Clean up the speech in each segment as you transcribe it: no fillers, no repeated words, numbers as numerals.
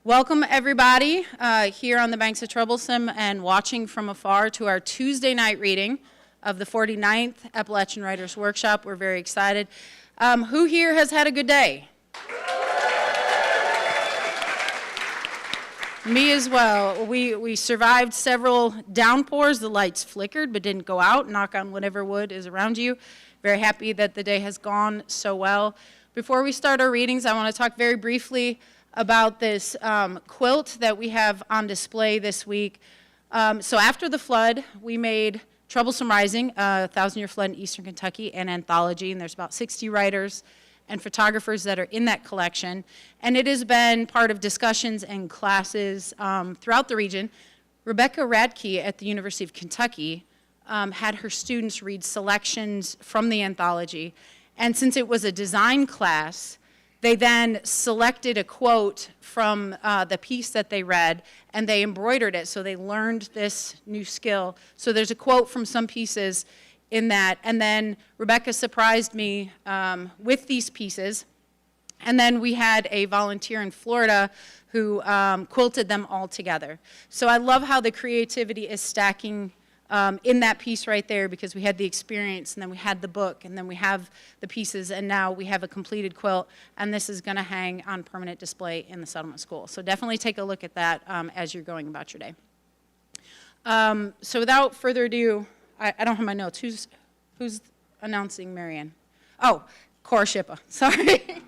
Welcome everybody here on the banks of Troublesome and watching from afar to our Tuesday night reading of the 49th Appalachian Writers Workshop. We're very excited. Who here has had a good day? Me as well. We survived several downpours. The lights flickered but didn't go out. Knock on whatever wood is around you. Very happy that the day has gone so well. Before we start our readings, I want to talk very briefly about this quilt that we have on display this week. So after the flood, we made Troublesome Rising, a 1,000-year flood in eastern Kentucky, an anthology, and there's about 60 writers and photographers that are in that collection. And it has been part of discussions and classes throughout the region. Rebecca Radke at the University of Kentucky had her students read selections from the anthology. And since it was a design class, they then selected a quote from the piece that they read, and they embroidered it, so they learned this new skill. So there's a quote from some pieces in that, and then Rebecca surprised me with these pieces, and then we had a volunteer in Florida who quilted them all together. So I love how the creativity is stacking in that piece right there, because we had the experience, and then we had the book, and then we have the pieces, and now we have a completed quilt, and this is going to hang on permanent display in the settlement school. So definitely take a look at that as you're going about your day. So without further ado, I don't have my notes. Who's announcing Marianne? Oh, Cora Shippa. Sorry.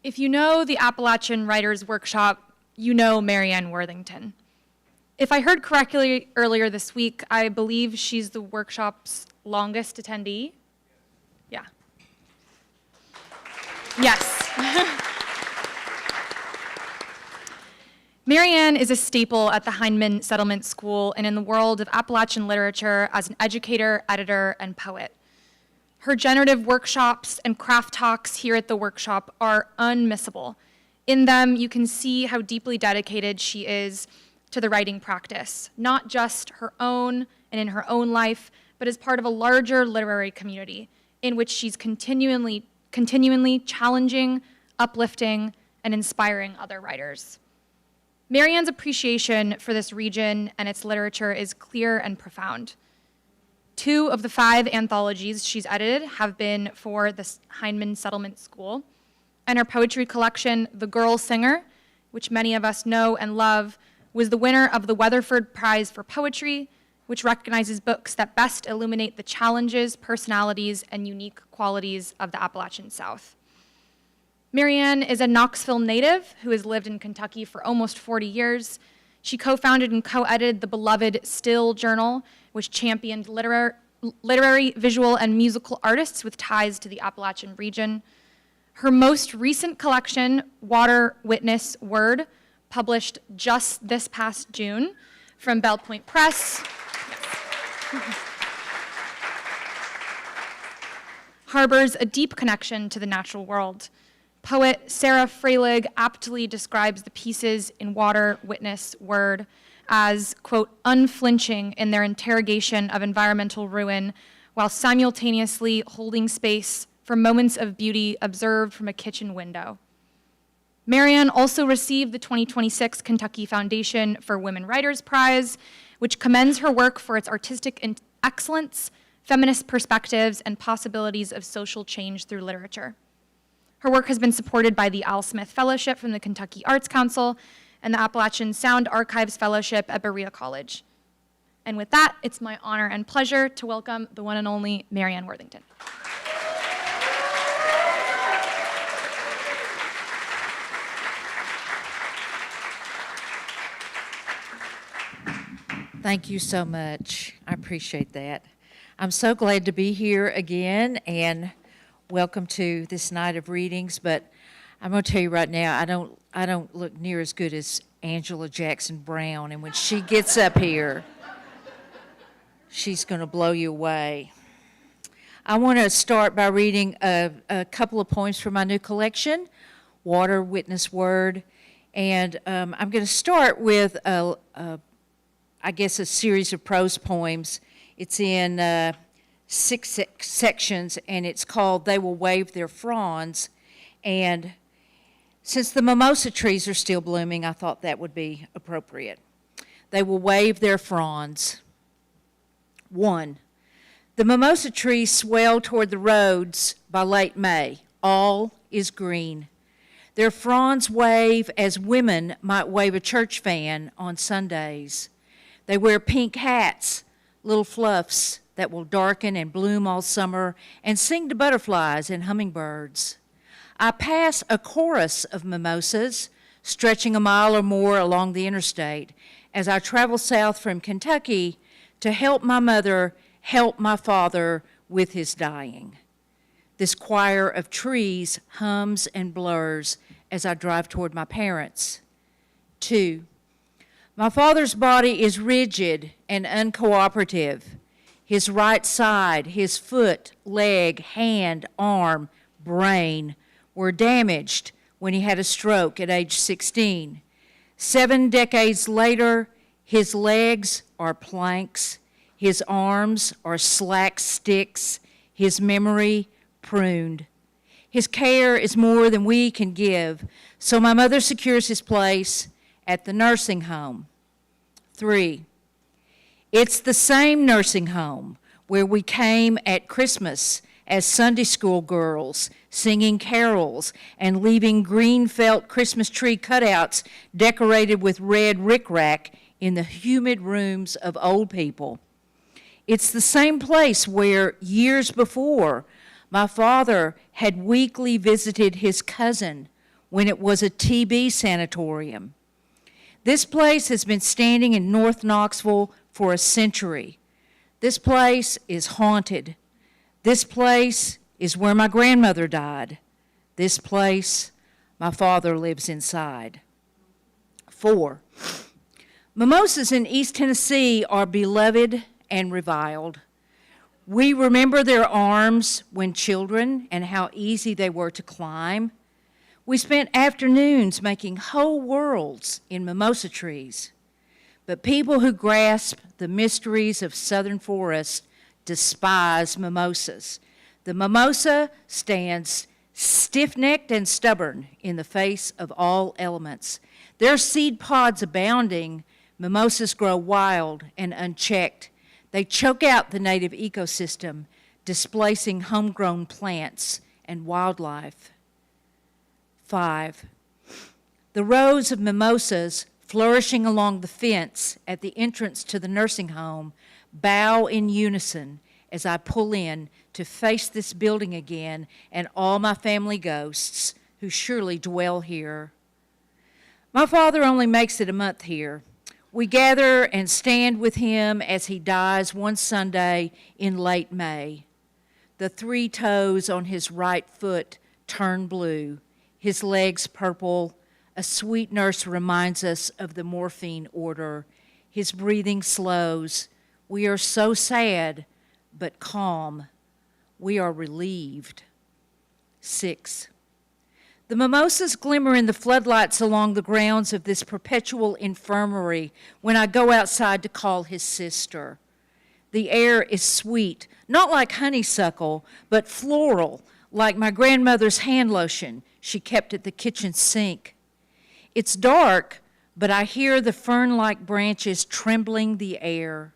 If you know the Appalachian Writers Workshop, you know Marianne Worthington. If I heard correctly earlier this week, I believe she's the workshop's longest attendee. Yeah. Yes. Marianne is a staple at the Heinemann Settlement School and in the world of Appalachian literature as an educator, editor, and poet. Her generative workshops and craft talks here at the workshop are unmissable. In them, you can see how deeply dedicated she is to the writing practice, not just her own and in her own life, but as part of a larger literary community in which she's continually challenging, uplifting, and inspiring other writers. Marianne's appreciation for this region and its literature is clear and profound. 2 of the 5 anthologies she's edited have been for the Heinemann Settlement School, and her poetry collection, The Girl Singer, which many of us know and love, was the winner of the Weatherford Prize for Poetry, which recognizes books that best illuminate the challenges, personalities, and unique qualities of the Appalachian South. Marianne is a Knoxville native who has lived in Kentucky for almost 40 years. She co-founded and co-edited the beloved Still Journal, which championed literary, visual, and musical artists with ties to the Appalachian region. Her most recent collection, Water, Witness, Word, published just this past June from Bell Point Press, harbors a deep connection to the natural world. Poet Sarah Freilig aptly describes the pieces in Water, Witness, Word as, quote, unflinching in their interrogation of environmental ruin while simultaneously holding space for moments of beauty observed from a kitchen window. Marianne also received the 2026 Kentucky Foundation for Women Writers Prize, which commends her work for its artistic excellence, feminist perspectives, and possibilities of social change through literature. Her work has been supported by the Al Smith Fellowship from the Kentucky Arts Council and the Appalachian Sound Archives Fellowship at Berea College. And with that, it's my honor and pleasure to welcome the one and only Marianne Worthington. Thank you so much. I appreciate that. I'm so glad to be here again, and welcome to this night of readings, but I'm going to tell you right now, I don't look near as good as Angela Jackson Brown, and when she gets up here, she's going to blow you away. I want to start by reading a couple of poems from my new collection, Water, Witness, Word, and I'm going to start with, I guess, a series of prose poems. It's in sections, and it's called They Will Wave Their Fronds. And since the mimosa trees are still blooming, I thought that would be appropriate. They will wave their fronds. 1. The mimosa trees swell toward the roads by late May. All is green. Their fronds wave as women might wave a church fan on Sundays. They wear pink hats, little fluffs that will darken and bloom all summer and sing to butterflies and hummingbirds. I pass a chorus of mimosas stretching a mile or more along the interstate as I travel south from Kentucky to help my mother help my father with his dying. This choir of trees hums and blurs as I drive toward my parents. 2. My father's body is rigid and uncooperative. His right side, his foot, leg, hand, arm, brain were damaged when he had a stroke at age 16. 7 decades later, his legs are planks, his arms are slack sticks, his memory pruned. His care is more than we can give, so my mother secures his place at the nursing home. 3. It's the same nursing home where we came at Christmas as Sunday school girls, singing carols and leaving green felt Christmas tree cutouts decorated with red rickrack in the humid rooms of old people. It's the same place where, years before, my father had weekly visited his cousin when it was a TB sanatorium. This place has been standing in North Knoxville for a century. This place is haunted. This place is where my grandmother died. This place, my father lives inside. 4. Mimosas in East Tennessee are beloved and reviled. We remember their arms when children and how easy they were to climb. We spent afternoons making whole worlds in mimosa trees. But people who grasp the mysteries of southern forests despise mimosas. The mimosa stands stiff-necked and stubborn in the face of all elements. Their seed pods abounding, mimosas grow wild and unchecked. They choke out the native ecosystem, displacing homegrown plants and wildlife. 5. The rows of mimosas flourishing along the fence at the entrance to the nursing home bow in unison as I pull in to face this building again and all my family ghosts who surely dwell here. My father only makes it a month here. We gather and stand with him as he dies one Sunday in late May. The 3 toes on his right foot turn blue, his legs purple. A sweet nurse reminds us of the morphine order. His breathing slows. We are so sad, but calm. We are relieved. 6. The mimosas glimmer in the floodlights along the grounds of this perpetual infirmary when I go outside to call his sister. The air is sweet, not like honeysuckle, but floral, like my grandmother's hand lotion she kept at the kitchen sink. It's dark, but I hear the fern-like branches trembling the air.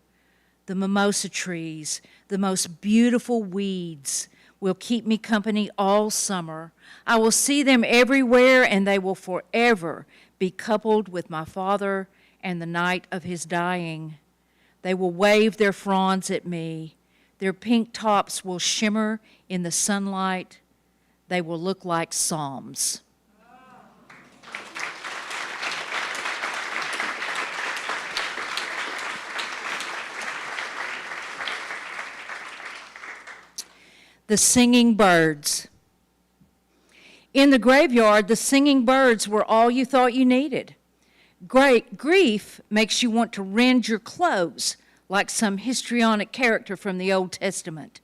The mimosa trees, the most beautiful weeds, will keep me company all summer. I will see them everywhere, and they will forever be coupled with my father and the night of his dying. They will wave their fronds at me. Their pink tops will shimmer in the sunlight. They will look like psalms. The singing birds. In the graveyard, the singing birds were all you thought you needed. Great grief makes you want to rend your clothes like some histrionic character from the Old Testament.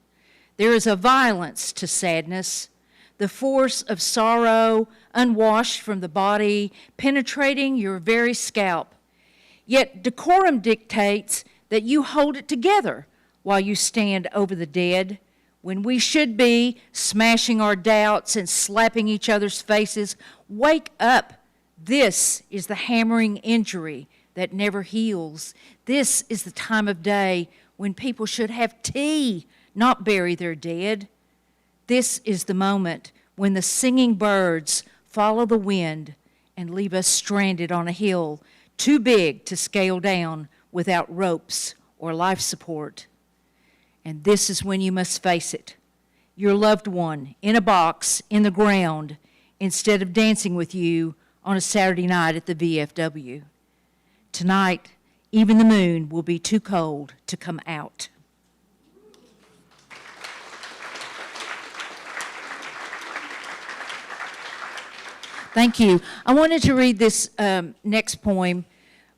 There is a violence to sadness, the force of sorrow unwashed from the body, penetrating your very scalp. Yet decorum dictates that you hold it together while you stand over the dead, when we should be smashing our doubts and slapping each other's faces. Wake up. This is the hammering injury that never heals. This is the time of day when people should have tea, not bury their dead. This is the moment when the singing birds follow the wind and leave us stranded on a hill too big to scale down without ropes or life support. And this is when you must face it, your loved one in a box in the ground instead of dancing with you on a Saturday night at the VFW. Tonight, even the moon will be too cold to come out. Thank you. I wanted to read this next poem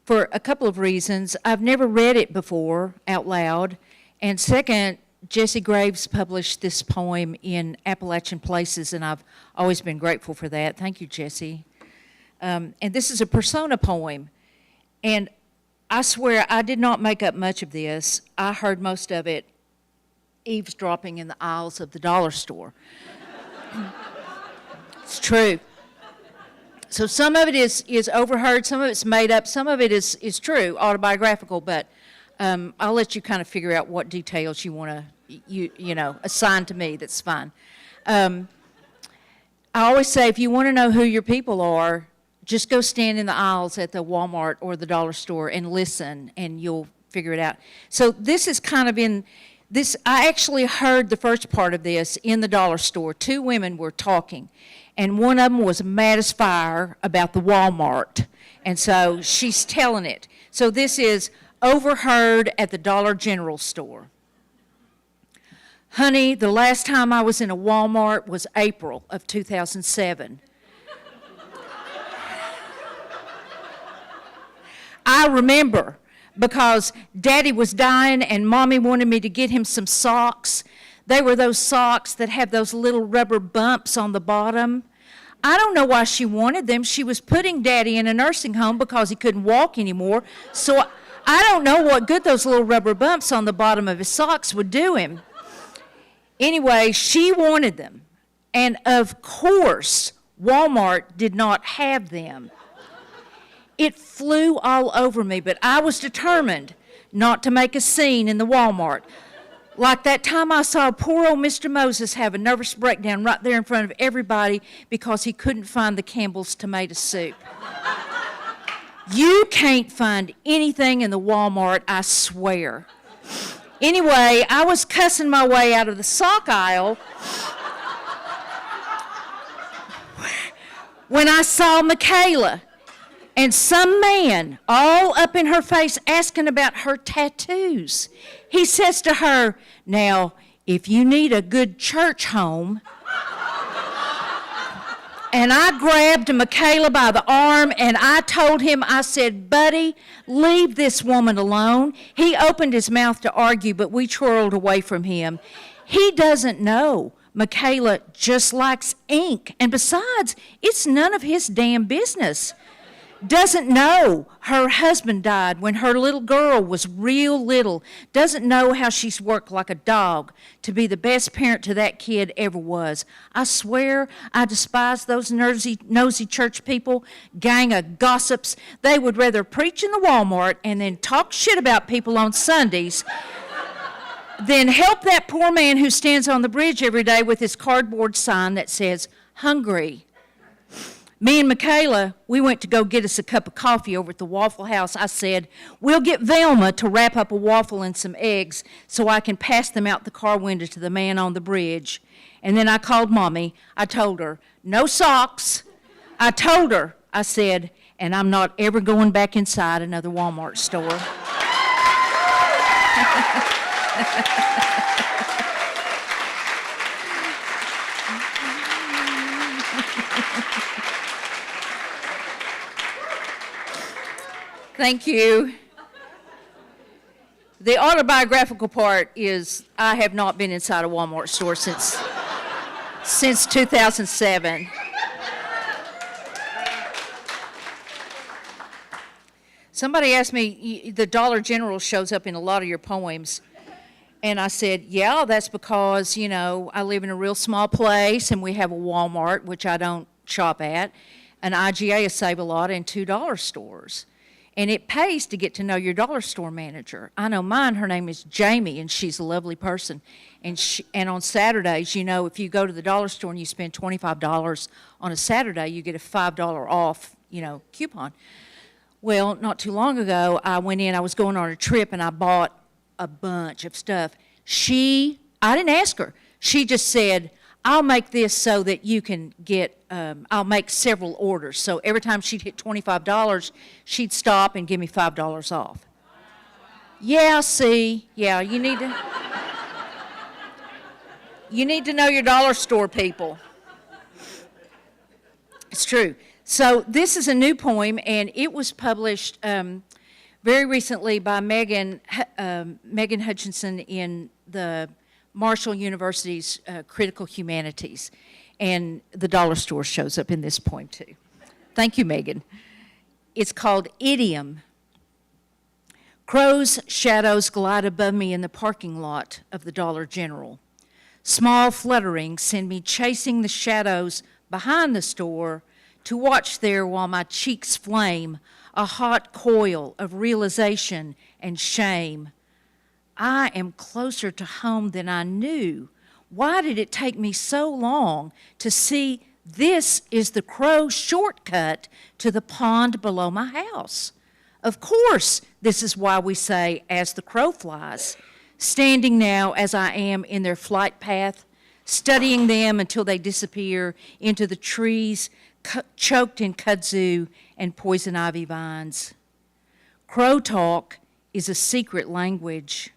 for a couple of reasons. I've never read it before out loud. And second, Jesse Graves published this poem in Appalachian Places, and I've always been grateful for that. Thank you, Jesse. And this is a persona poem. And I swear I did not make up much of this. I heard most of it eavesdropping in the aisles of the dollar store. It's true. So some of it is overheard, some of it's made up, some of it is true, autobiographical, but I'll let you kind of figure out what details you want to, you know, assign to me. That's fine. I always say if you want to know who your people are, just go stand in the aisles at the Walmart or the dollar store and listen, and you'll figure it out. So this is kind of in this. I actually heard the first part of this in the dollar store. Two women were talking, and one of them was mad as fire about the Walmart, and so she's telling it. So this is overheard at the Dollar General store. Honey, the last time I was in a Walmart was April of 2007. I remember because Daddy was dying and Mommy wanted me to get him some socks. They were those socks that have those little rubber bumps on the bottom. I don't know why she wanted them. She was putting Daddy in a nursing home because he couldn't walk anymore. So I don't know what good those little rubber bumps on the bottom of his socks would do him. Anyway, she wanted them. And of course, Walmart did not have them. It flew all over me, but I was determined not to make a scene in the Walmart. Like that time I saw poor old Mr. Moses have a nervous breakdown right there in front of everybody because he couldn't find the Campbell's tomato soup. You can't find anything in the Walmart, I swear. Anyway, I was cussing my way out of the sock aisle when I saw Michaela and some man all up in her face asking about her tattoos. He says to her, "Now, if you need a good church home," and I grabbed Michaela by the arm and I told him, I said, "Buddy, leave this woman alone." He opened his mouth to argue, but we twirled away from him. He doesn't know Michaela just likes ink, and besides, it's none of his damn business. Doesn't know her husband died when her little girl was real little. Doesn't know how she's worked like a dog to be the best parent to that kid ever was. I swear I despise those nosy church people, gang of gossips. They would rather preach in the Walmart and then talk shit about people on Sundays than help that poor man who stands on the bridge every day with his cardboard sign that says, "Hungry." Me and Michaela, we went to go get us a cup of coffee over at the Waffle House. I said, "We'll get Velma to wrap up a waffle and some eggs so I can pass them out the car window to the man on the bridge." And then I called Mommy. I told her, "No socks." I told her, I said, "And I'm not ever going back inside another Walmart store." Thank you. The autobiographical part is I have not been inside a Walmart store since 2007. Somebody asked me, the Dollar General shows up in a lot of your poems. And I said, yeah, that's because, you know, I live in a real small place and we have a Walmart, which I don't shop at, an IGA, a Save-A-Lot, and $2 stores. And it pays to get to know your dollar store manager. I know mine, her name is Jamie, and she's a lovely person. And on Saturdays, you know, if you go to the dollar store and you spend $25 on a Saturday, you get a $5 off, you know, coupon. Well, not too long ago, I went in, I was going on a trip, and I bought a bunch of stuff. I didn't ask her. She just said, I'll make this so that you can get, I'll make several orders. So every time she'd hit $25, she'd stop and give me $5 off. Yeah, see, yeah, you need to know your dollar store people. It's true. So this is a new poem, and it was published very recently by Megan Hutchinson in the Marshall University's Critical Humanities, and the dollar store shows up in this poem too. Thank you, Megan. It's called Idiom. Crow's shadows glide above me in the parking lot of the Dollar General. Small flutterings send me chasing the shadows behind the store to watch there while my cheeks flame, a hot coil of realization and shame. I am closer to home than I knew. Why did it take me so long to see this is the Crow shortcut to the pond below my house? Of course, this is why we say, as the crow flies, standing now as I am in their flight path, studying them until they disappear into the trees choked in kudzu and poison ivy vines. Crow talk is a secret language.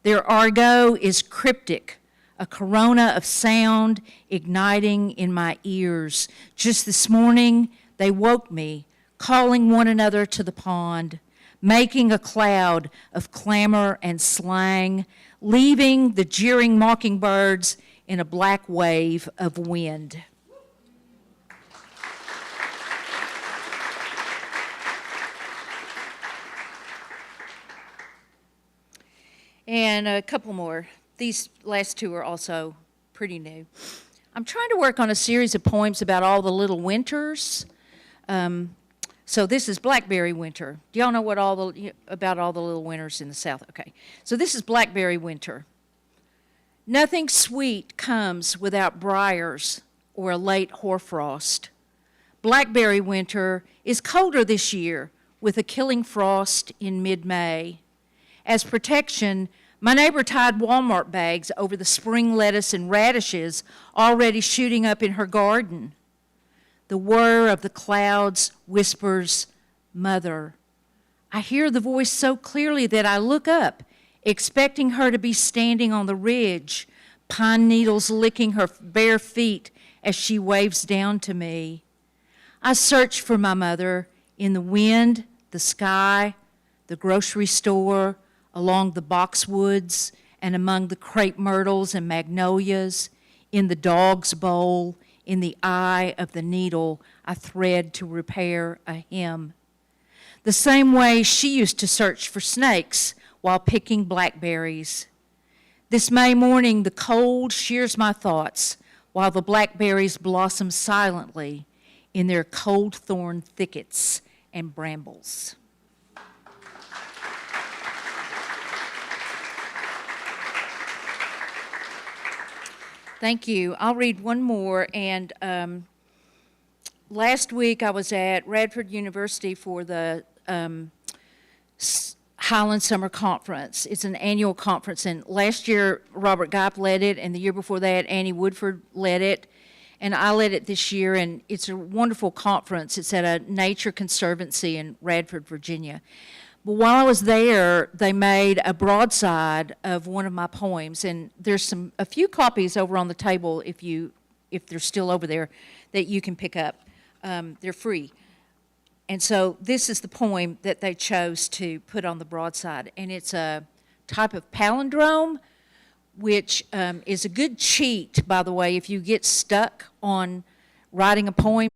Their argot is cryptic, a corona of sound igniting in my ears. Just this morning, they woke me, calling one another to the pond, making a cloud of clamor and slang, leaving the jeering mockingbirds in a black wave of wind. And a couple more. These last two are also pretty new. I'm trying to work on a series of poems about all the little winters. So this is Blackberry Winter. Do y'all know what about all the little winters in the South? Okay. So this is Blackberry Winter. Nothing sweet comes without briars or a late hoarfrost. Blackberry Winter is colder this year with a killing frost in mid-May. As protection, my neighbor tied Walmart bags over the spring lettuce and radishes already shooting up in her garden. The whir of the clouds whispers, "Mother." I hear the voice so clearly that I look up, expecting her to be standing on the ridge, pine needles licking her bare feet as she waves down to me. I search for my mother in the wind, the sky, the grocery store, along the boxwoods and among the crepe myrtles and magnolias, in the dog's bowl, in the eye of the needle I thread to repair a hem. The same way she used to search for snakes while picking blackberries. This May morning, the cold shears my thoughts while the blackberries blossom silently in their cold thorn thickets and brambles. Thank you. I'll read one more. And last week I was at Radford University for the Highland Summer Conference. It's an annual conference, and last year Robert Geip led it, and the year before that Annie Woodford led it, and I led it this year, and it's a wonderful conference. It's at a nature conservancy in Radford, Virginia. But while I was there, they made a broadside of one of my poems, and there's a few copies over on the table if they're still over there that you can pick up. They're free. And so this is the poem that they chose to put on the broadside, and it's a type of palindrome, which is a good cheat, by the way, if you get stuck on writing a poem.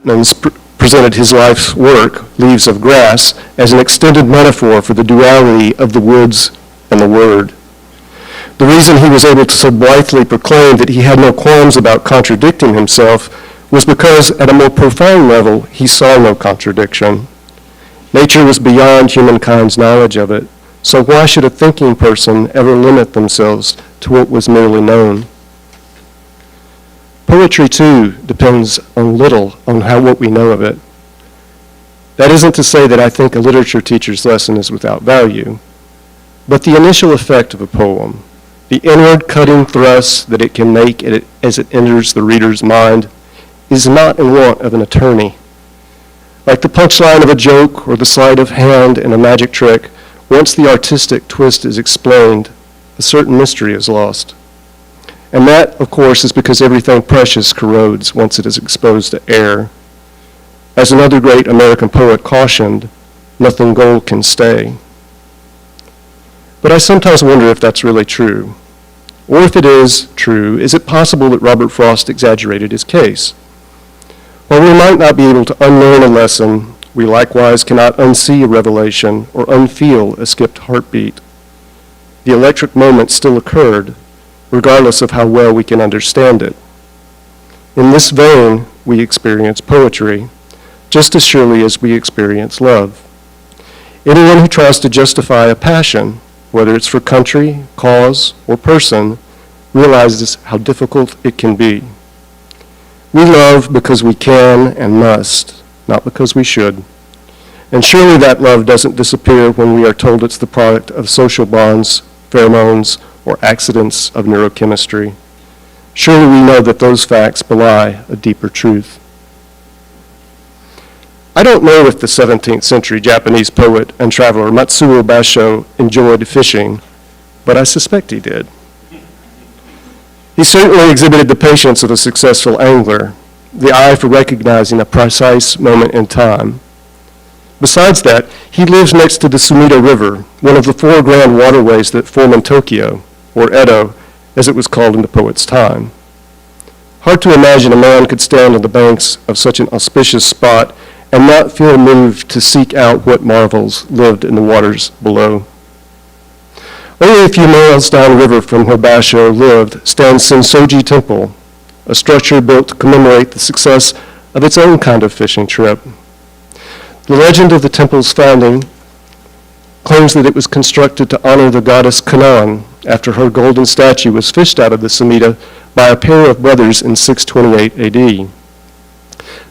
presented his life's work, Leaves of Grass, as an extended metaphor for the duality of the woods and the word. The reason he was able to so blithely proclaim that he had no qualms about contradicting himself was because, at a more profound level, he saw no contradiction. Nature was beyond humankind's knowledge of it, so why should a thinking person ever limit themselves to what was merely known? Poetry, too, depends little on what we know of it. That isn't to say that I think a literature teacher's lesson is without value, but the initial effect of a poem, the inward cutting thrust that it can make as it enters the reader's mind, is not in want of an attorney. Like the punchline of a joke or the sleight of hand in a magic trick, once the artistic twist is explained, a certain mystery is lost. And that, of course, is because everything precious corrodes once it is exposed to air. As another great American poet cautioned, nothing gold can stay. But I sometimes wonder if that's really true. Or if it is true, is it possible that Robert Frost exaggerated his case? While we might not be able to unlearn a lesson, we likewise cannot unsee a revelation or unfeel a skipped heartbeat. The electric moment still occurred, regardless of how well we can understand it. In this vein, we experience poetry, just as surely as we experience love. Anyone who tries to justify a passion, whether it's for country, cause, or person, realizes how difficult it can be. We love because we can and must, not because we should. And surely that love doesn't disappear when we are told it's the product of social bonds, pheromones, or accidents of neurochemistry. Surely we know that those facts belie a deeper truth. I don't know if the 17th century Japanese poet and traveler Matsuo Basho enjoyed fishing, but I suspect he did. He certainly exhibited the patience of a successful angler, the eye for recognizing a precise moment in time. Besides that, he lives next to the Sumida River, one of the 4 grand waterways that form in Tokyo, or Edo, as it was called in the poet's time. Hard to imagine a man could stand on the banks of such an auspicious spot and not feel moved to seek out what marvels lived in the waters below. Only a few miles downriver from where Basho lived stands Sensoji Temple, a structure built to commemorate the success of its own kind of fishing trip. The legend of the temple's founding claims that it was constructed to honor the goddess Kannon after her golden statue was fished out of the Sumida by a pair of brothers in 628 AD.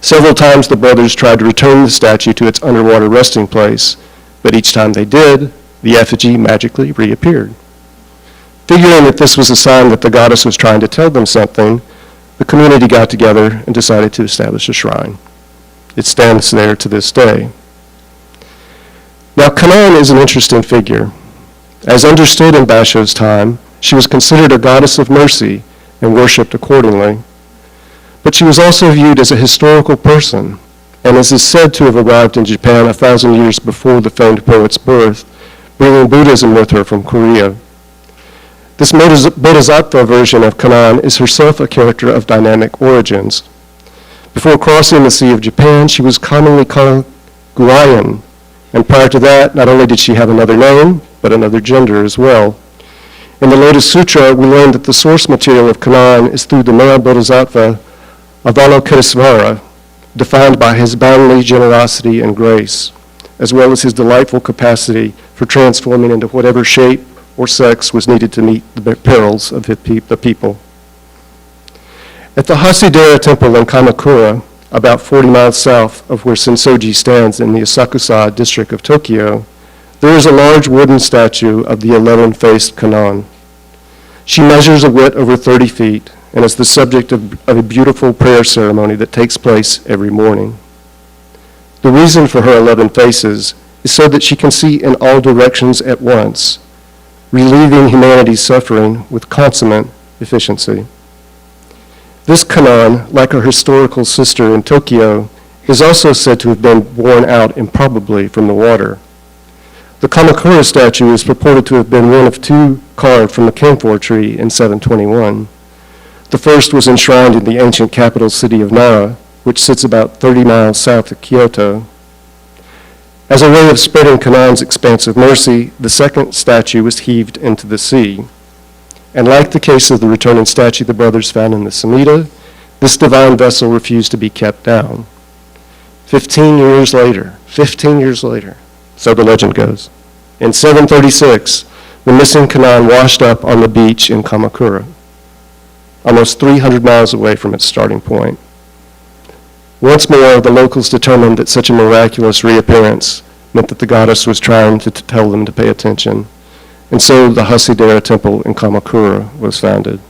Several times the brothers tried to return the statue to its underwater resting place, but each time they did, the effigy magically reappeared. Figuring that this was a sign that the goddess was trying to tell them something, the community got together and decided to establish a shrine. It stands there to this day. Now, Kannon is an interesting figure. As understood in Basho's time, she was considered a goddess of mercy and worshipped accordingly. But she was also viewed as a historical person, and as is said to have arrived in Japan 1,000 years before the famed poet's birth, bringing Buddhism with her from Korea. This Bodhisattva version of Kannon is herself a character of dynamic origins. Before crossing the Sea of Japan, she was commonly called Guayan, and prior to that, not only did she have another name, but another gender as well. In the Lotus Sutra, we learn that the source material of Kannon is through the male Bodhisattva Avalokitesvara, defined by his boundless generosity and grace, as well as his delightful capacity for transforming into whatever shape or sex was needed to meet the perils of the people. At the Hasidera Temple in Kamakura, about 40 miles south of where Sensoji stands in the Asakusa district of Tokyo, there is a large wooden statue of the 11-faced Kannon. She measures a width over 30 feet and is the subject of a beautiful prayer ceremony that takes place every morning. The reason for her 11 faces is so that she can see in all directions at once, relieving humanity's suffering with consummate efficiency. This Kannon, like her historical sister in Tokyo, is also said to have been born out improbably from the water. The Kamakura statue is purported to have been one of 2 carved from a camphor tree in 721. The first was enshrined in the ancient capital city of Nara, which sits about 30 miles south of Kyoto. As a way of spreading Kanan's expansive mercy, the second statue was heaved into the sea. And like the case of the returning statue the brothers found in the Samhita, this divine vessel refused to be kept down. 15 years later, so the legend goes, in 736, the missing Kanan washed up on the beach in Kamakura, almost 300 miles away from its starting point. Once more, the locals determined that such a miraculous reappearance meant that the goddess was trying to tell them to pay attention, and so the Hasidera temple in Kamakura was founded.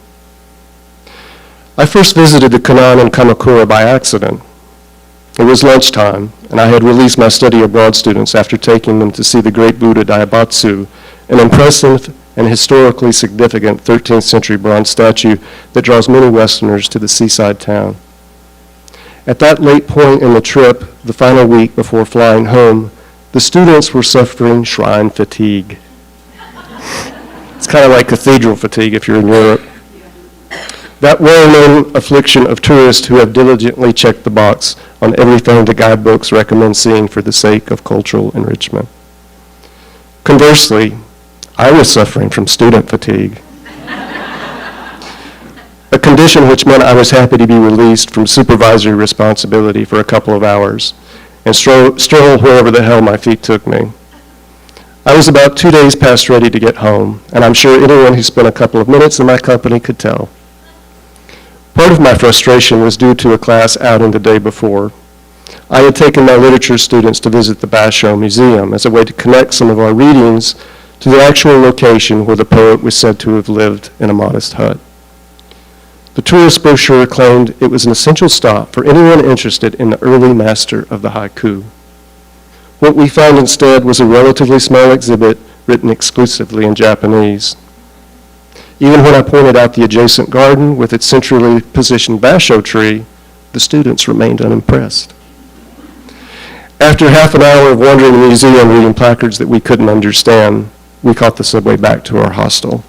I first visited the Kanan in Kamakura by accident. It was lunchtime, and I had released my study abroad students after taking them to see the great Buddha Daibatsu, an impressive and historically significant 13th century bronze statue that draws many Westerners to the seaside town. At that late point in the trip, the final week before flying home, the students were suffering shrine fatigue. It's kind of like cathedral fatigue if you're in Europe. That well-known affliction of tourists who have diligently checked the box on everything the guidebooks recommend seeing for the sake of cultural enrichment. Conversely, I was suffering from student fatigue, a condition which meant I was happy to be released from supervisory responsibility for a couple of hours and stroll wherever the hell my feet took me. I was about 2 days past ready to get home, and I'm sure anyone who spent a couple of minutes in my company could tell. Part of my frustration was due to a class outing the day before. I had taken my literature students to visit the Basho Museum as a way to connect some of our readings to the actual location where the poet was said to have lived in a modest hut. The tourist brochure claimed it was an essential stop for anyone interested in the early master of the haiku. What we found instead was a relatively small exhibit written exclusively in Japanese. Even when I pointed out the adjacent garden with its centrally positioned basho tree, the students remained unimpressed. After half an hour of wandering the museum reading placards that we couldn't understand, we caught the subway back to our hostel.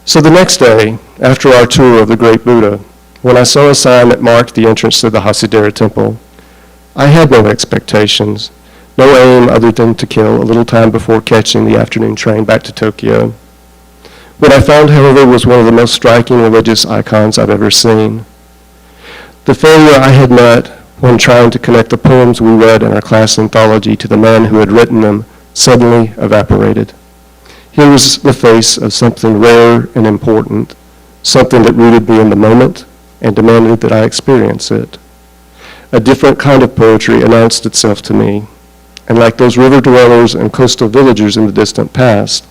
So the next day, after our tour of the Great Buddha, when I saw a sign that marked the entrance to the Hasidera temple, I had no expectations, no aim other than to kill a little time before catching the afternoon train back to Tokyo. What I found, however, was one of the most striking religious icons I've ever seen. The failure I had met when trying to connect the poems we read in our class anthology to the man who had written them suddenly evaporated. Here was the face of something rare and important, something that rooted me in the moment and demanded that I experience it. A different kind of poetry announced itself to me, and like those river dwellers and coastal villagers in the distant past,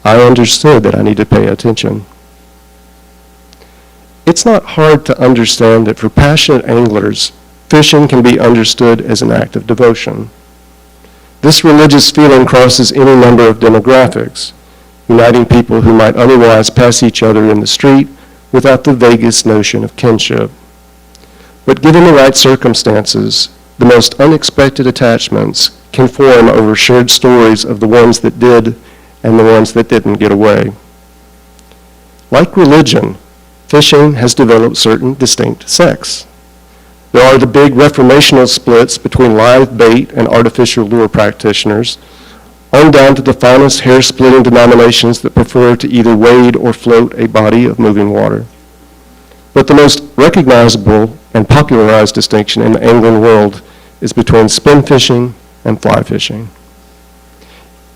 I understood that I need to pay attention. It's not hard to understand that for passionate anglers, fishing can be understood as an act of devotion. This religious feeling crosses any number of demographics, uniting people who might otherwise pass each other in the street without the vaguest notion of kinship. But given the right circumstances, the most unexpected attachments can form over shared stories of the ones that did and the ones that didn't get away. Like religion, fishing has developed certain distinct sects. There are the big reformational splits between live bait and artificial lure practitioners, on down to the finest hair-splitting denominations that prefer to either wade or float a body of moving water. But the most recognizable and popularized distinction in the angling world is between spin fishing and fly fishing.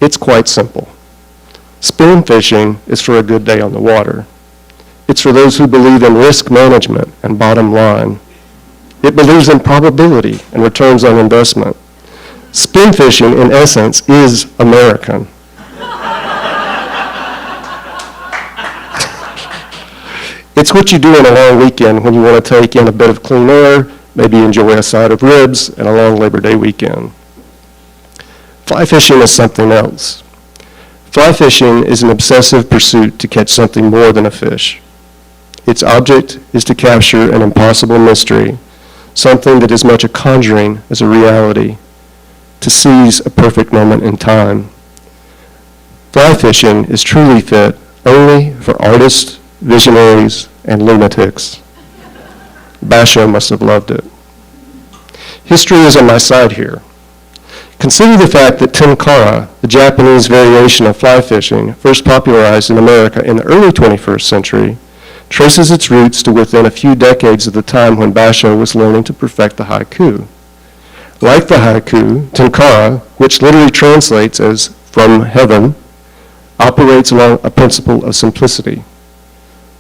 It's quite simple. Spin fishing is for a good day on the water. It's for those who believe in risk management and bottom line. It believes in probability and returns on investment. Spin fishing, in essence, is American. It's what you do on a long weekend when you want to take in a bit of clean air, maybe enjoy a side of ribs, and a long Labor Day weekend. Fly fishing is something else. Fly fishing is an obsessive pursuit to catch something more than a fish. Its object is to capture an impossible mystery, something that is much a conjuring as a reality, to seize a perfect moment in time. Fly fishing is truly fit only for artists, visionaries, and lunatics. Basho must have loved it. History is on my side here. Consider the fact that tenkara, the Japanese variation of fly fishing, first popularized in America in the early 21st century, traces its roots to within a few decades of the time when Basho was learning to perfect the haiku. Like the haiku, tenkara, which literally translates as from heaven, operates along a principle of simplicity.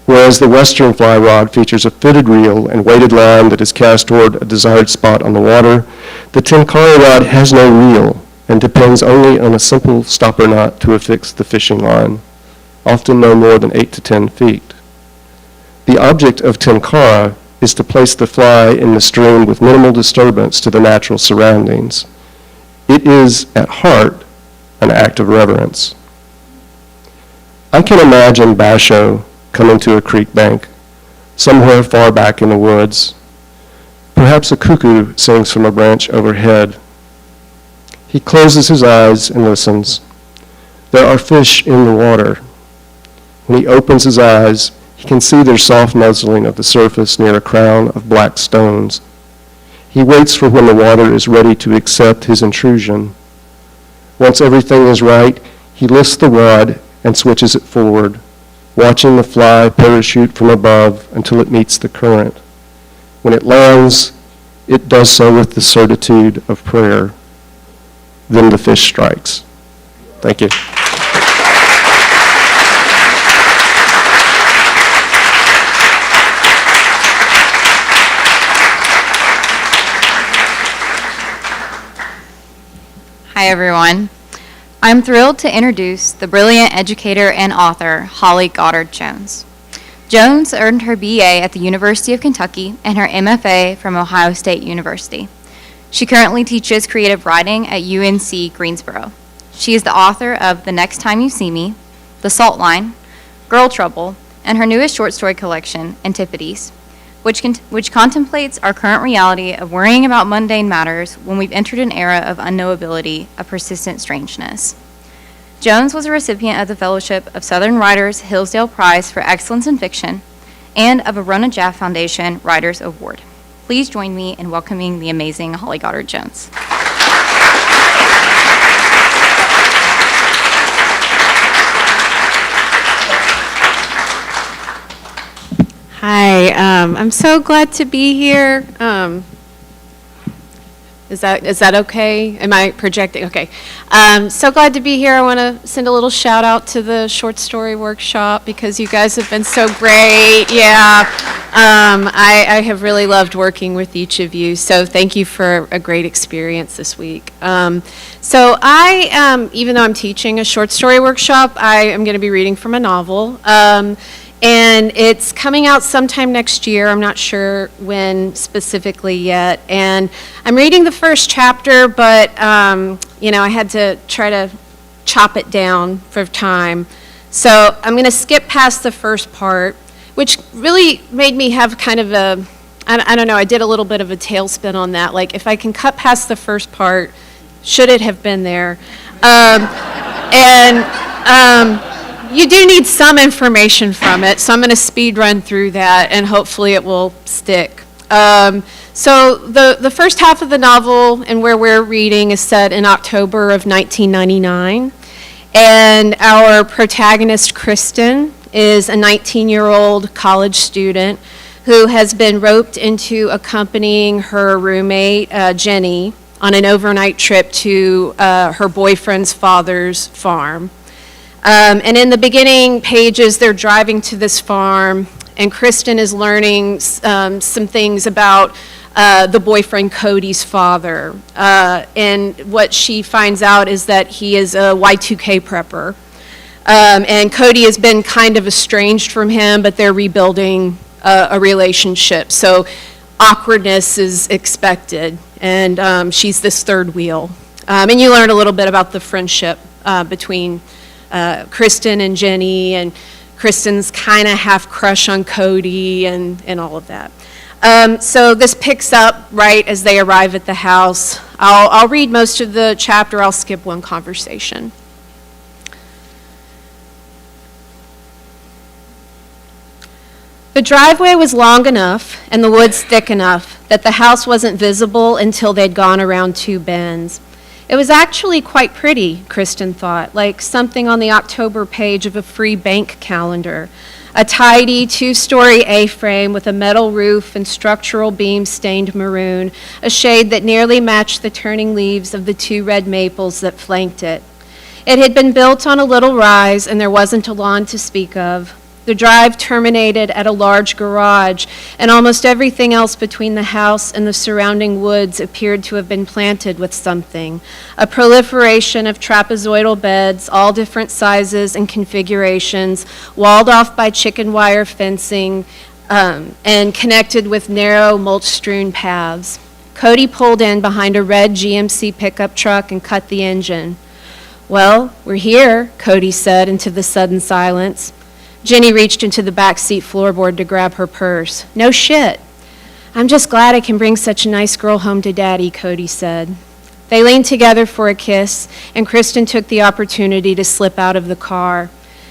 Whereas the Western fly rod features a fitted reel and weighted line that is cast toward a desired spot on the water, the tenkara rod has no reel and depends only on a simple stopper knot to affix the fishing line, often no more than 8 to 10 feet. The object of tenkara is to place the fly in the stream with minimal disturbance to the natural surroundings. It is, at heart, an act of reverence. I can imagine Basho coming to a creek bank, somewhere far back in the woods. Perhaps a cuckoo sings from a branch overhead. He closes his eyes and listens. There are fish in the water. When he opens his eyes, he can see their soft nuzzling of the surface near a crown of black stones. He waits for when the water is ready to accept his intrusion. Once everything is right, he lifts the rod and switches it forward, watching the fly parachute from above until it meets the current. When it lands, it does so with the certitude of prayer. Then the fish strikes. Thank you. Hi, everyone. I'm thrilled to introduce the brilliant educator and author, Holly Goddard Jones. Jones earned her BA at the University of Kentucky and her MFA from Ohio State University. She currently teaches creative writing at UNC Greensboro. She is the author of The Next Time You See Me, The Salt Line, Girl Trouble, and her newest short story collection, Antipodes, which contemplates our current reality of worrying about mundane matters when we've entered an era of unknowability, a persistent strangeness. Jones was a recipient of the Fellowship of Southern Writers Hillsdale Prize for Excellence in Fiction and of a Rona Jaff Foundation Writers Award. Please join me in welcoming the amazing Holly Goddard Jones. Hi, I'm so glad to be here. Is that okay? Am I projecting? Okay. So glad to be here. I want to send a little shout out to the short story workshop because you guys have been so great. Yeah. I have really loved working with each of you. So thank you for a great experience this week. So I, even though I'm teaching a short story workshop, I am going to be reading from a novel. And it's coming out sometime next year. I'm not sure when specifically yet. And I'm reading the first chapter, but, I had to try to chop it down for time. So I'm going to skip past the first part, which really made me have kind of I don't know, I did a little bit of a tailspin on that. Like, if I can cut past the first part, should it have been there? You do need some information from it, so I'm going to speed run through that, and hopefully it will stick. So the first half of the novel and where we're reading is set in October of 1999, and our protagonist, Kristen, is a 19-year-old college student who has been roped into accompanying her roommate, Jenny, on an overnight trip to her boyfriend's father's farm. And in the beginning pages, they're driving to this farm, and Kristen is learning some things about the boyfriend Cody's father. And what she finds out is that he is a Y2K prepper. And Cody has been kind of estranged from him, but they're rebuilding a relationship. So awkwardness is expected, and she's this third wheel. And you learn a little bit about the friendship between Kristen and Jenny, and Kristen's kind of half crush on Cody and all of that. So this picks up right as they arrive at the house. I'll read most of the chapter. I'll skip one conversation. The driveway was long enough and the woods thick enough that the house wasn't visible until they'd gone around 2 bends. It was actually quite pretty, Kristen thought, like something on the October page of a free bank calendar. A tidy 2-story A-frame with a metal roof and structural beams stained maroon, a shade that nearly matched the turning leaves of the 2 red maples that flanked it. It had been built on a little rise, and there wasn't a lawn to speak of. The drive terminated at a large garage, and almost everything else between the house and the surrounding woods appeared to have been planted with something. A proliferation of trapezoidal beds, all different sizes and configurations, walled off by chicken wire fencing, and connected with narrow, mulch-strewn paths. Cody pulled in behind a red GMC pickup truck and cut the engine. "Well, we're here," Cody said into the sudden silence. Jenny reached into the back seat floorboard to grab her purse. "No shit." "I'm just glad I can bring such a nice girl home to Daddy," Cody said. They leaned together for a kiss, and Kristen took the opportunity to slip out of the car.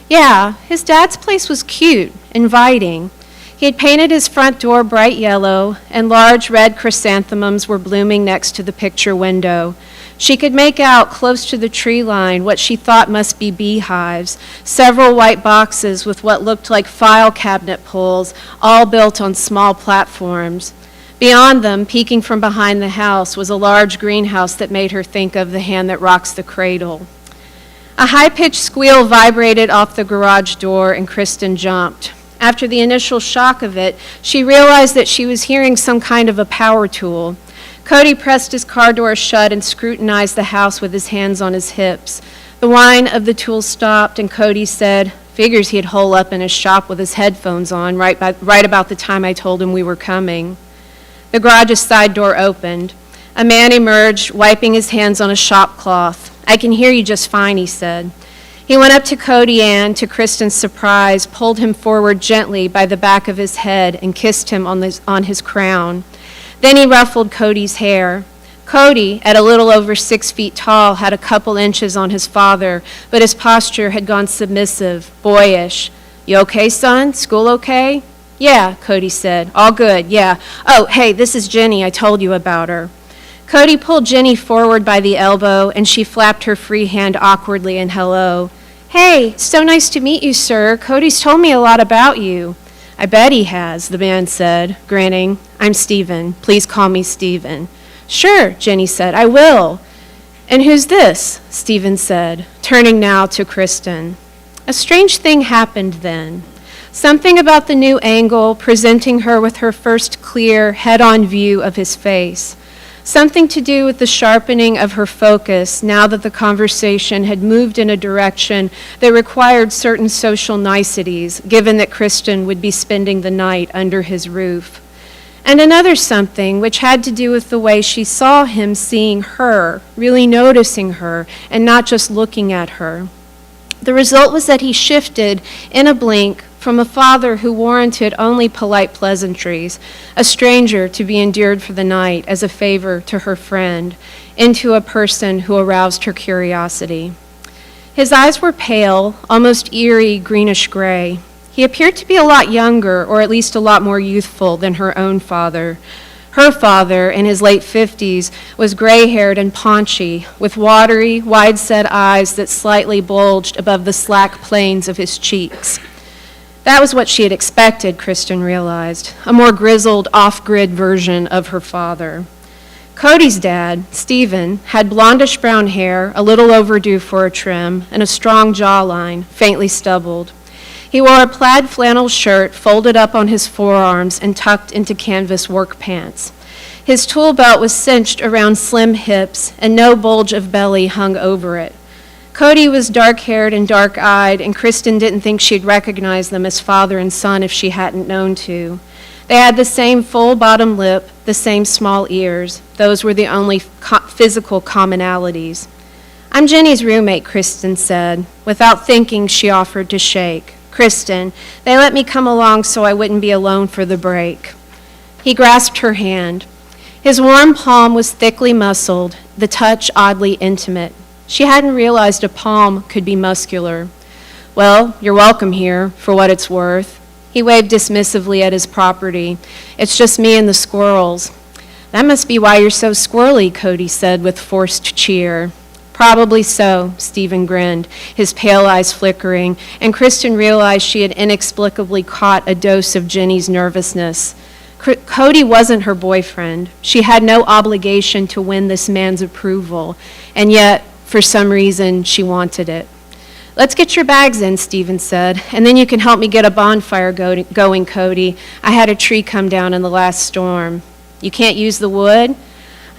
Yeah, his dad's place was cute, inviting. He had painted his front door bright yellow, and large red chrysanthemums were blooming next to the picture window. She could make out, close to the tree line, what she thought must be beehives, several white boxes with what looked like file cabinet pulls, all built on small platforms. Beyond them, peeking from behind the house, was a large greenhouse that made her think of The Hand That Rocks the Cradle. A high-pitched squeal vibrated off the garage door, and Kristen jumped. After the initial shock of it, she realized that she was hearing some kind of a power tool. Cody pressed his car door shut and scrutinized the house with his hands on his hips. The whine of the tool stopped, and Cody said, "Figures he'd hole up in his shop with his headphones on right about the time I told him we were coming." The garage's side door opened. A man emerged, wiping his hands on a shop cloth. "I can hear you just fine," he said. He went up to Cody and, to Kristen's surprise, pulled him forward gently by the back of his head and kissed him on his crown. Then he ruffled Cody's hair. Cody, at a little over 6 feet tall, had a couple inches on his father, but his posture had gone submissive, boyish. "You okay, son? School okay?" "Yeah," Cody said. "All good, yeah. Oh, hey, this is Jenny. I told you about her." Cody pulled Jenny forward by the elbow, and she flapped her free hand awkwardly in hello. "Hey, so nice to meet you, sir. Cody's told me a lot about you." "I bet he has," the man said, grinning. "I'm Stephen. Please call me Stephen." "Sure," Jenny said, "I will." "And who's this?" Stephen said, turning now to Kristen. A strange thing happened then. Something about the new angle, presenting her with her first clear, head-on view of his face. Something to do with the sharpening of her focus now that the conversation had moved in a direction that required certain social niceties, given that Kristen would be spending the night under his roof. And another something which had to do with the way she saw him seeing her, really noticing her, and not just looking at her. The result was that he shifted, in a blink, from a father who warranted only polite pleasantries, a stranger to be endured for the night as a favor to her friend, into a person who aroused her curiosity. His eyes were pale, almost eerie greenish-gray. He appeared to be a lot younger, or at least a lot more youthful than her own father. Her father, in his late 50s, was gray-haired and paunchy, with watery, wide-set eyes that slightly bulged above the slack planes of his cheeks. That was what she had expected, Kristen realized, a more grizzled, off-grid version of her father. Cody's dad, Stephen, had blondish-brown hair, a little overdue for a trim, and a strong jawline, faintly stubbled. He wore a plaid flannel shirt folded up on his forearms and tucked into canvas work pants. His tool belt was cinched around slim hips, and no bulge of belly hung over it. Cody was dark-haired and dark-eyed, and Kristen didn't think she'd recognize them as father and son if she hadn't known to. They had the same full bottom lip, the same small ears. Those were the only physical commonalities. "I'm Jenny's roommate," Kristen said. Without thinking, she offered to shake. "Kristen, they let me come along so I wouldn't be alone for the break." He grasped her hand. His warm palm was thickly muscled, the touch oddly intimate. She hadn't realized a palm could be muscular. "Well, you're welcome here, for what it's worth." He waved dismissively at his property. "It's just me and the squirrels." "That must be why you're so squirrely," Cody said with forced cheer. "Probably so," Stephen grinned, his pale eyes flickering, and Kristen realized she had inexplicably caught a dose of Jenny's nervousness. Cody wasn't her boyfriend. She had no obligation to win this man's approval, and yet, for some reason, she wanted it. "Let's get your bags in," Stephen said, "and then you can help me get a bonfire going, Cody. I had a tree come down in the last storm." "You can't use the wood?"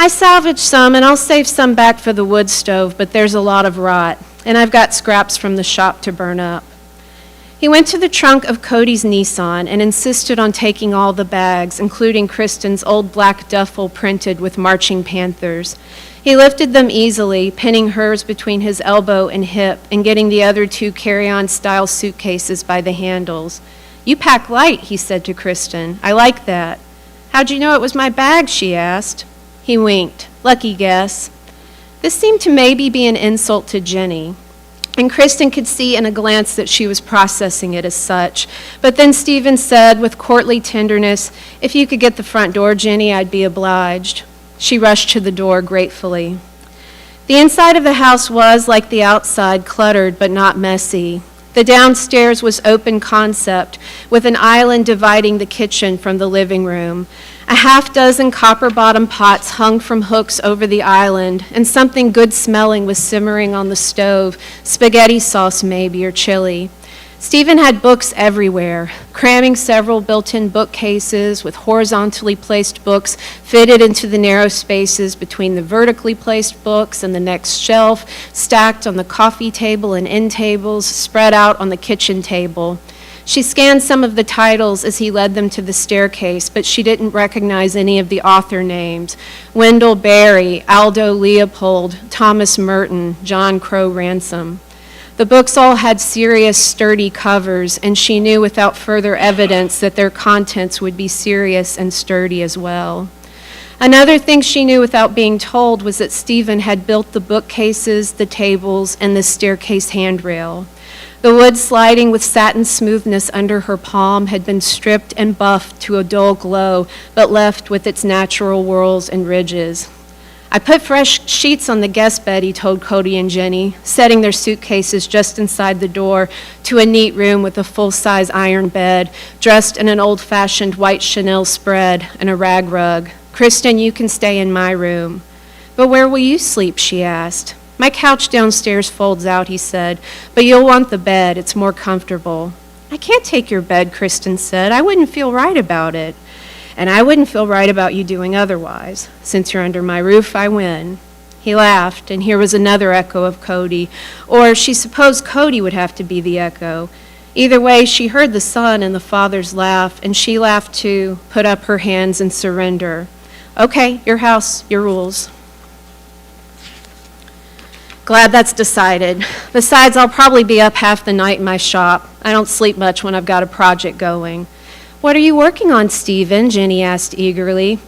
"I salvaged some, and I'll save some back for the wood stove, but there's a lot of rot, and I've got scraps from the shop to burn up." He went to the trunk of Cody's Nissan and insisted on taking all the bags, including Kristen's old black duffel printed with marching panthers. He lifted them easily, pinning hers between his elbow and hip and getting the other two carry-on style suitcases by the handles. "You pack light," he said to Kristen. "I like that." "How'd you know it was my bag?" she asked. He winked. "Lucky guess." This seemed to maybe be an insult to Jenny, and Kristen could see in a glance that she was processing it as such. But then Stephen said with courtly tenderness, "If you could get the front door, Jenny, I'd be obliged." She rushed to the door gratefully. The inside of the house was, like the outside, cluttered but not messy. The downstairs was open concept, with an island dividing the kitchen from the living room. A half-dozen copper-bottom pots hung from hooks over the island, and something good-smelling was simmering on the stove, spaghetti sauce maybe, or chili. Stephen had books everywhere, cramming several built-in bookcases with horizontally placed books fitted into the narrow spaces between the vertically placed books and the next shelf, stacked on the coffee table and end tables, spread out on the kitchen table. She scanned some of the titles as he led them to the staircase, but she didn't recognize any of the author names: Wendell Berry, Aldo Leopold, Thomas Merton, John Crow Ransom. The books all had serious, sturdy covers, and she knew without further evidence that their contents would be serious and sturdy as well. Another thing she knew without being told was that Stephen had built the bookcases, the tables, and the staircase handrail. The wood sliding with satin smoothness under her palm had been stripped and buffed to a dull glow, but left with its natural whorls and ridges. "I put fresh sheets on the guest bed," he told Cody and Jenny, setting their suitcases just inside the door to a neat room with a full-size iron bed, dressed in an old-fashioned white Chanel spread and a rag rug. "Kristen, you can stay in my room." "But where will you sleep?" she asked. "My couch downstairs folds out," he said, "but you'll want the bed. It's more comfortable." "I can't take your bed," Kristen said. "I wouldn't feel right about it." "And I wouldn't feel right about you doing otherwise. Since you're under my roof, I win." He laughed, and here was another echo of Cody, or she supposed Cody would have to be the echo. Either way, she heard the son and the father's laugh, and she laughed too, put up her hands in surrender. "Okay, your house, your rules." "Glad that's decided. Besides, I'll probably be up half the night in my shop. I don't sleep much when I've got a project going." "What are you working on, Stephen?" Jenny asked eagerly.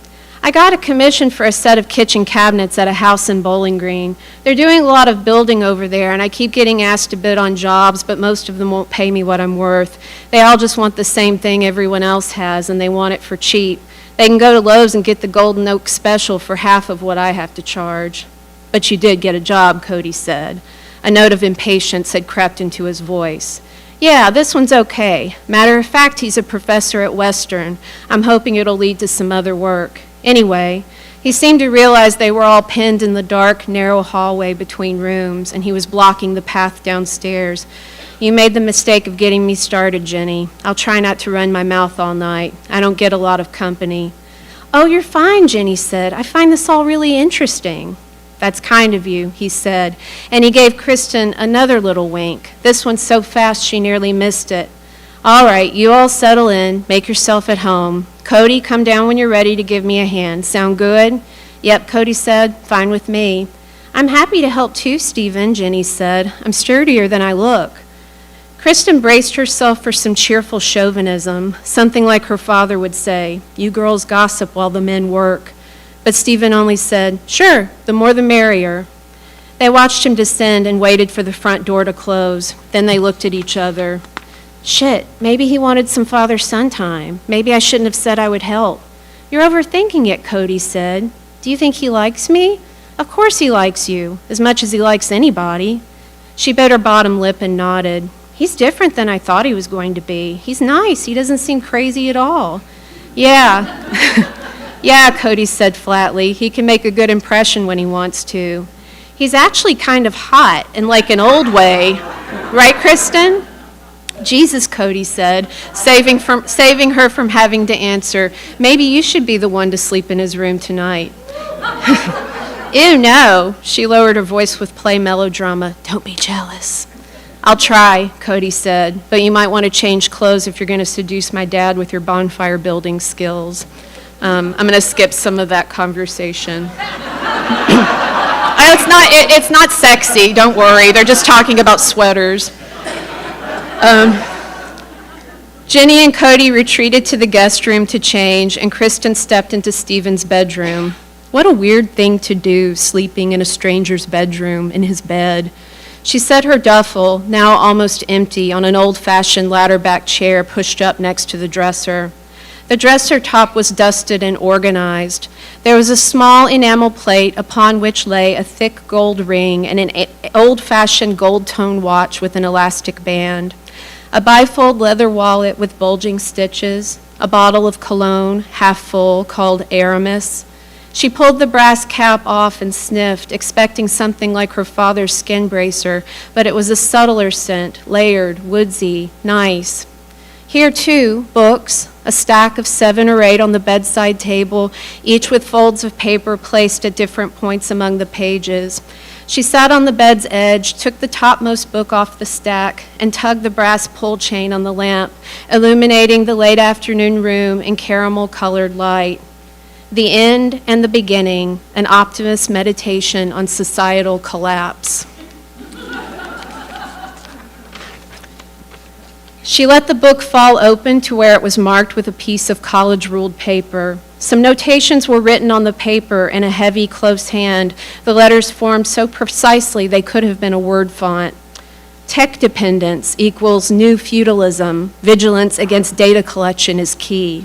"I got a commission for a set of kitchen cabinets at a house in Bowling Green. They're doing a lot of building over there, and I keep getting asked to bid on jobs, but most of them won't pay me what I'm worth. They all just want the same thing everyone else has, and they want it for cheap. They can go to Lowe's and get the Golden Oak Special for half of what I have to charge." "But you did get a job," Cody said. A note of impatience had crept into his voice. "Yeah, this one's okay. Matter of fact, he's a professor at Western. I'm hoping it'll lead to some other work. Anyway," he seemed to realize they were all pinned in the dark, narrow hallway between rooms, and he was blocking the path downstairs. "You made the mistake of getting me started, Jenny. I'll try not to run my mouth all night. I don't get a lot of company." "Oh, you're fine," Jenny said. "I find this all really interesting." "That's kind of you," he said, and he gave Kristen another little wink, this one so fast she nearly missed it. "All right, you all settle in, make yourself at home. Cody, come down when you're ready to give me a hand. Sound good?" "Yep," Cody said, "fine with me." "I'm happy to help too, Stephen," Jenny said. "I'm sturdier than I look." Kristen braced herself for some cheerful chauvinism, something like her father would say, "You girls gossip while the men work." But Stephen only said, "Sure, the more the merrier." They watched him descend and waited for the front door to close. Then they looked at each other. Shit, maybe he wanted some father-son time. Maybe I shouldn't have said I would help. You're overthinking it, Cody said. Do you think he likes me? Of course he likes you, as much as he likes anybody. She bit her bottom lip and nodded. He's different than I thought he was going to be. He's nice. He doesn't seem crazy at all. Yeah. Yeah, Cody said flatly. He can make a good impression when he wants to. He's actually kind of hot in like an old way. Right, Kristen? Jesus, Cody said, saving her from having to answer. Maybe you should be the one to sleep in his room tonight. Ew, no. She lowered her voice with play melodrama. Don't be jealous. I'll try, Cody said, but you might want to change clothes if you're going to seduce my dad with your bonfire building skills. I'm going to skip some of that conversation. It's not sexy, don't worry. They're just talking about sweaters. Jenny and Cody retreated to the guest room to change, and Kristen stepped into Stephen's bedroom. What a weird thing to do, sleeping in a stranger's bedroom, in his bed. She set her duffel, now almost empty, on an old-fashioned ladder-back chair pushed up next to the dresser. The dresser top was dusted and organized. There was a small enamel plate upon which lay a thick gold ring and an old-fashioned gold-tone watch with an elastic band, a bifold leather wallet with bulging stitches, a bottle of cologne, half full, called Aramis. She pulled the brass cap off and sniffed, expecting something like her father's skin bracer, but it was a subtler scent, layered, woodsy, nice. Here, too, books, a stack of 7 or 8 on the bedside table, each with folds of paper placed at different points among the pages. She sat on the bed's edge, took the topmost book off the stack, and tugged the brass pull chain on the lamp, illuminating the late afternoon room in caramel-colored light. The End and the Beginning, an optimist meditation on societal collapse. She let the book fall open to where it was marked with a piece of college-ruled paper. Some notations were written on the paper in a heavy, close hand, the letters formed so precisely they could have been a word font. Tech dependence equals new feudalism. Vigilance against data collection is key.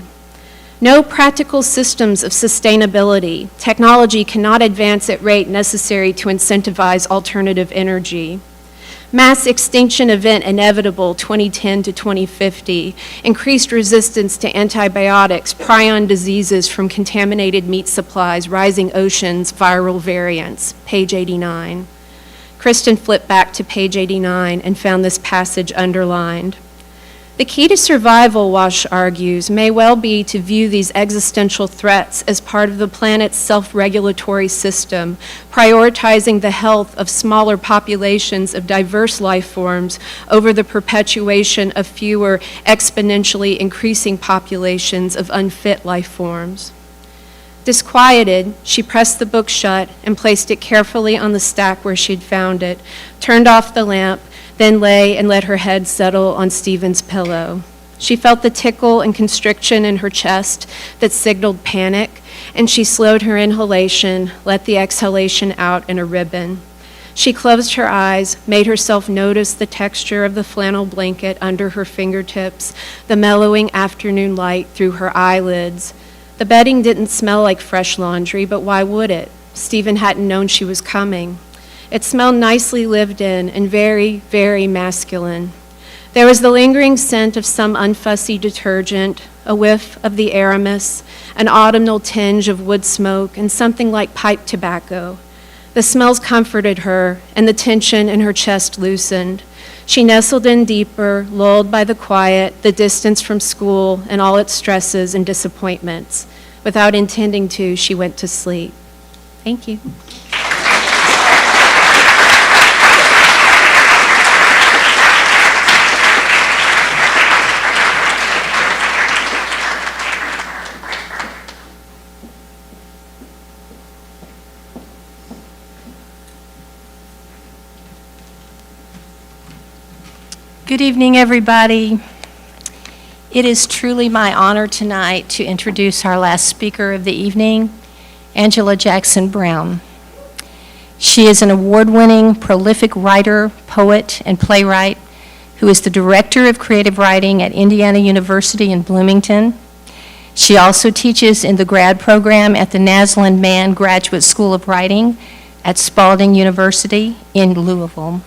No practical systems of sustainability. Technology cannot advance at rate necessary to incentivize alternative energy. Mass extinction event inevitable 2010 to 2050. Increased resistance to antibiotics, prion diseases from contaminated meat supplies, rising oceans, viral variants. Page 89. Kristen flipped back to page 89 and found this passage underlined. The key to survival, Walsh argues, may well be to view these existential threats as part of the planet's self-regulatory system, prioritizing the health of smaller populations of diverse life forms over the perpetuation of fewer, exponentially increasing populations of unfit life forms. Disquieted, she pressed the book shut and placed it carefully on the stack where she'd found it, turned off the lamp, then lay and let her head settle on Stephen's pillow. She felt the tickle and constriction in her chest that signaled panic, and she slowed her inhalation, let the exhalation out in a ribbon. She closed her eyes, made herself notice the texture of the flannel blanket under her fingertips, the mellowing afternoon light through her eyelids. The bedding didn't smell like fresh laundry, but why would it? Stephen hadn't known she was coming. It smelled nicely lived in and very, very masculine. There was the lingering scent of some unfussy detergent, a whiff of the Aramis, an autumnal tinge of wood smoke, and something like pipe tobacco. The smells comforted her, and the tension in her chest loosened. She nestled in deeper, lulled by the quiet, the distance from school, and all its stresses and disappointments. Without intending to, she went to sleep. Thank you. Good evening, everybody. It is truly my honor tonight to introduce our last speaker of the evening, Angela Jackson Brown. She is an award-winning, prolific writer, poet, and playwright, who is the Director of Creative Writing at Indiana University in Bloomington. She also teaches in the grad program at the Naslund Mann Graduate School of Writing at Spalding University in Louisville.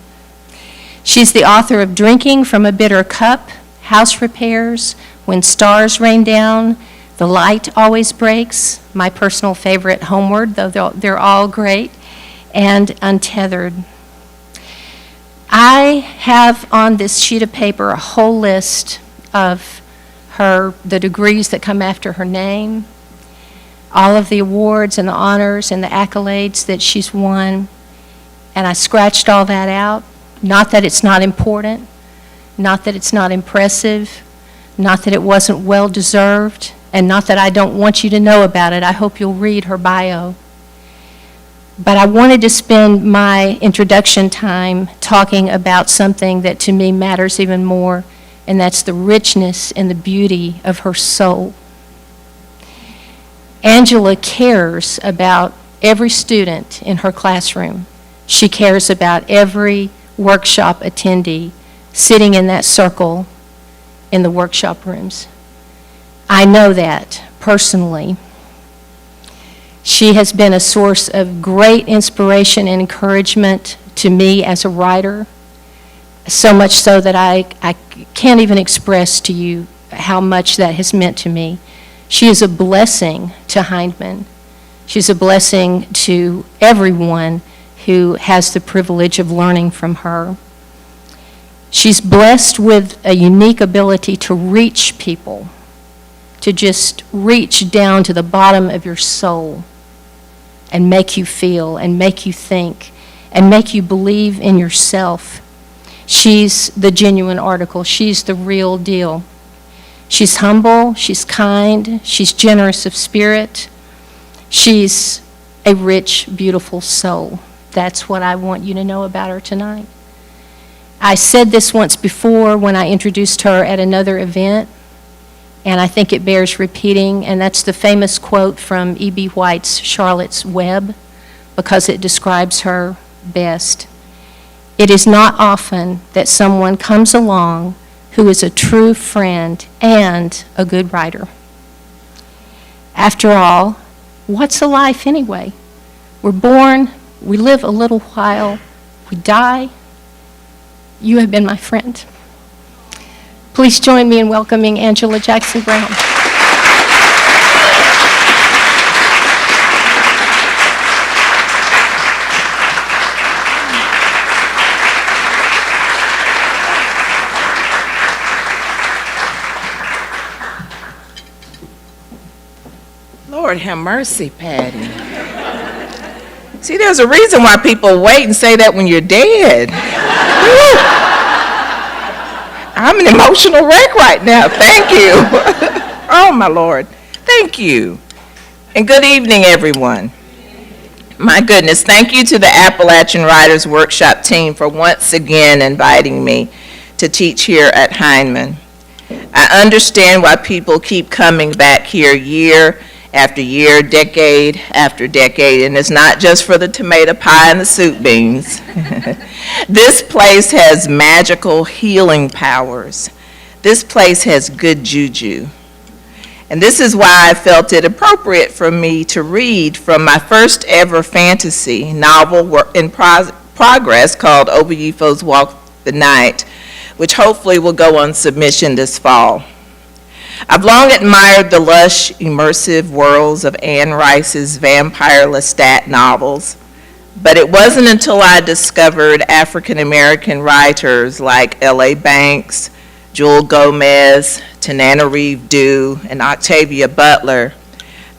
She's the author of Drinking from a Bitter Cup, House Repairs, When Stars Rain Down, The Light Always Breaks, my personal favorite, Homeward, though they're all great, and Untethered. I have on this sheet of paper a whole list of the degrees that come after her name, all of the awards and the honors and the accolades that she's won, and I scratched all that out. Not that it's not important, not that it's not impressive, not that it wasn't well-deserved, and not that I don't want you to know about it. I hope you'll read her bio. But I wanted to spend my introduction time talking about something that to me matters even more, and that's the richness and the beauty of her soul. Angela cares about every student in her classroom. She cares about every workshop attendee sitting in that circle in the workshop rooms. I know that personally. She has been a source of great inspiration and encouragement to me as a writer, so much so that I can't even express to you how much that has meant to me. She is a blessing to Hindman. She's a blessing to everyone who has the privilege of learning from her. She's blessed with a unique ability to reach people, to just reach down to the bottom of your soul and make you feel and make you think and make you believe in yourself. She's the genuine article. She's the real deal. She's humble, she's kind, she's generous of spirit. She's a rich, beautiful soul. That's what I want you to know about her tonight. I said this once before when I introduced her at another event, and I think it bears repeating, and that's the famous quote from E.B. White's Charlotte's Web, because it describes her best. It is not often that someone comes along who is a true friend and a good writer. After all, what's a life anyway? We're born, we live a little while, we die. You have been my friend. Please join me in welcoming Angela Jackson Brown. Lord have mercy, Patty. See, there's a reason why people wait and say that when you're dead. I'm an emotional wreck right now. Thank you. Oh, my Lord. Thank you. And good evening, everyone. My goodness, thank you to the Appalachian Writers Workshop team for once again inviting me to teach here at Hindman. I understand why people keep coming back here year after year, decade after decade, and it's not just for the tomato pie and the soup beans. This place has magical healing powers. This place has good juju. And this is why I felt it appropriate for me to read from my first ever fantasy novel in progress called Obiyifo's Walk the Night, which hopefully will go on submission this fall. I've long admired the lush, immersive worlds of Anne Rice's vampire Lestat novels, but it wasn't until I discovered African-American writers like L.A. Banks, Joel Gomez, Tananarive Due, and Octavia Butler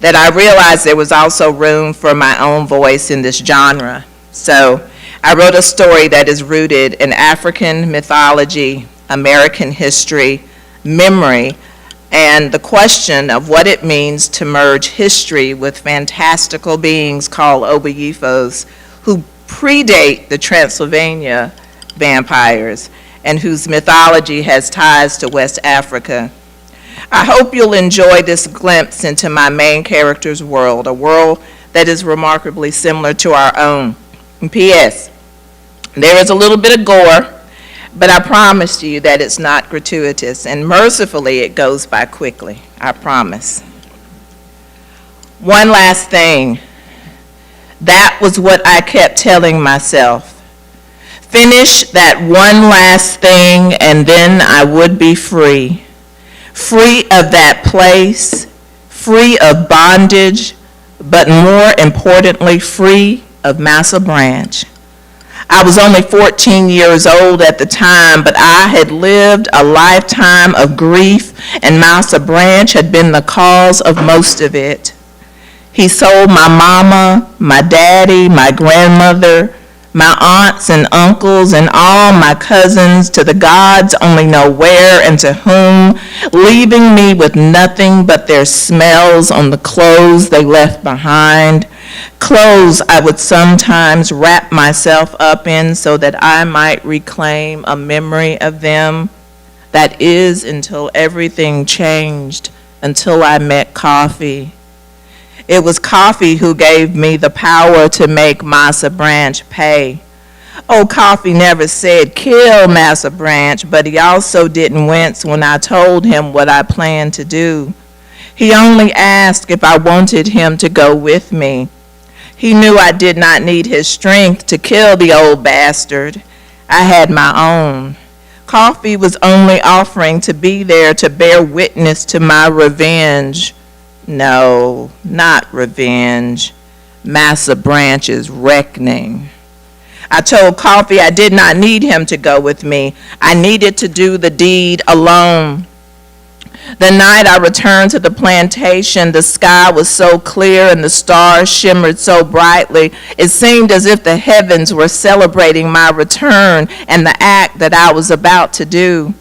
that I realized there was also room for my own voice in this genre. So I wrote a story that is rooted in African mythology, American history, memory, and the question of what it means to merge history with fantastical beings called Obiyifos who predate the Transylvania vampires and whose mythology has ties to West Africa. I hope you'll enjoy this glimpse into my main character's world, a world that is remarkably similar to our own. And P.S. There is a little bit of gore. But I promise you that it's not gratuitous, and mercifully it goes by quickly, I promise. One last thing. That was what I kept telling myself. Finish that one last thing, and then I would be free. Free of that place, free of bondage, but more importantly, free of Massa Branch. I was only 14 years old at the time, but I had lived a lifetime of grief, and Massa Branch had been the cause of most of it. He sold my mama, my daddy, my grandmother, my aunts and uncles, and all my cousins to the gods only know where and to whom, leaving me with nothing but their smells on the clothes they left behind, clothes I would sometimes wrap myself up in so that I might reclaim a memory of them. That is, until everything changed, until I met Coffee. It was Coffee who gave me the power to make Massa Branch pay. Oh, Coffee never said kill Massa Branch, but he also didn't wince when I told him what I planned to do. He only asked if I wanted him to go with me. He knew I did not need his strength to kill the old bastard. I had my own. Coffee was only offering to be there to bear witness to my revenge. No, not revenge. Massa Branch's reckoning. I told Coffee I did not need him to go with me. I needed to do the deed alone. The night I returned to the plantation, the sky was so clear and the stars shimmered so brightly, it seemed as if the heavens were celebrating my return and the act that I was about to do.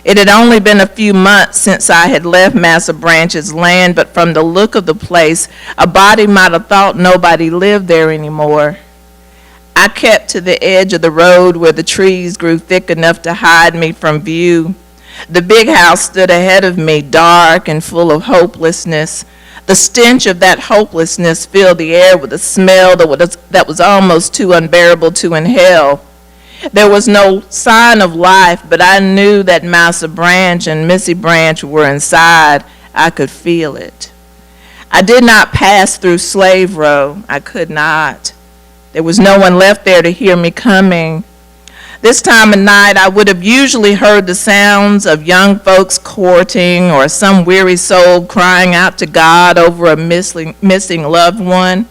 It had only been a few months since I had left Massa Branch's land, but from the look of the place, a body might have thought nobody lived there anymore. I kept to the edge of the road where the trees grew thick enough to hide me from view. The big house stood ahead of me, dark and full of hopelessness. The stench of that hopelessness filled the air with a smell that was almost too unbearable to inhale. There was no sign of life, but I knew that Massa Branch and Missy Branch were inside. I could feel it. I did not pass through Slave Row. I could not. There was no one left there to hear me coming. This time of night, I would have usually heard the sounds of young folks courting or some weary soul crying out to God over a missing loved one.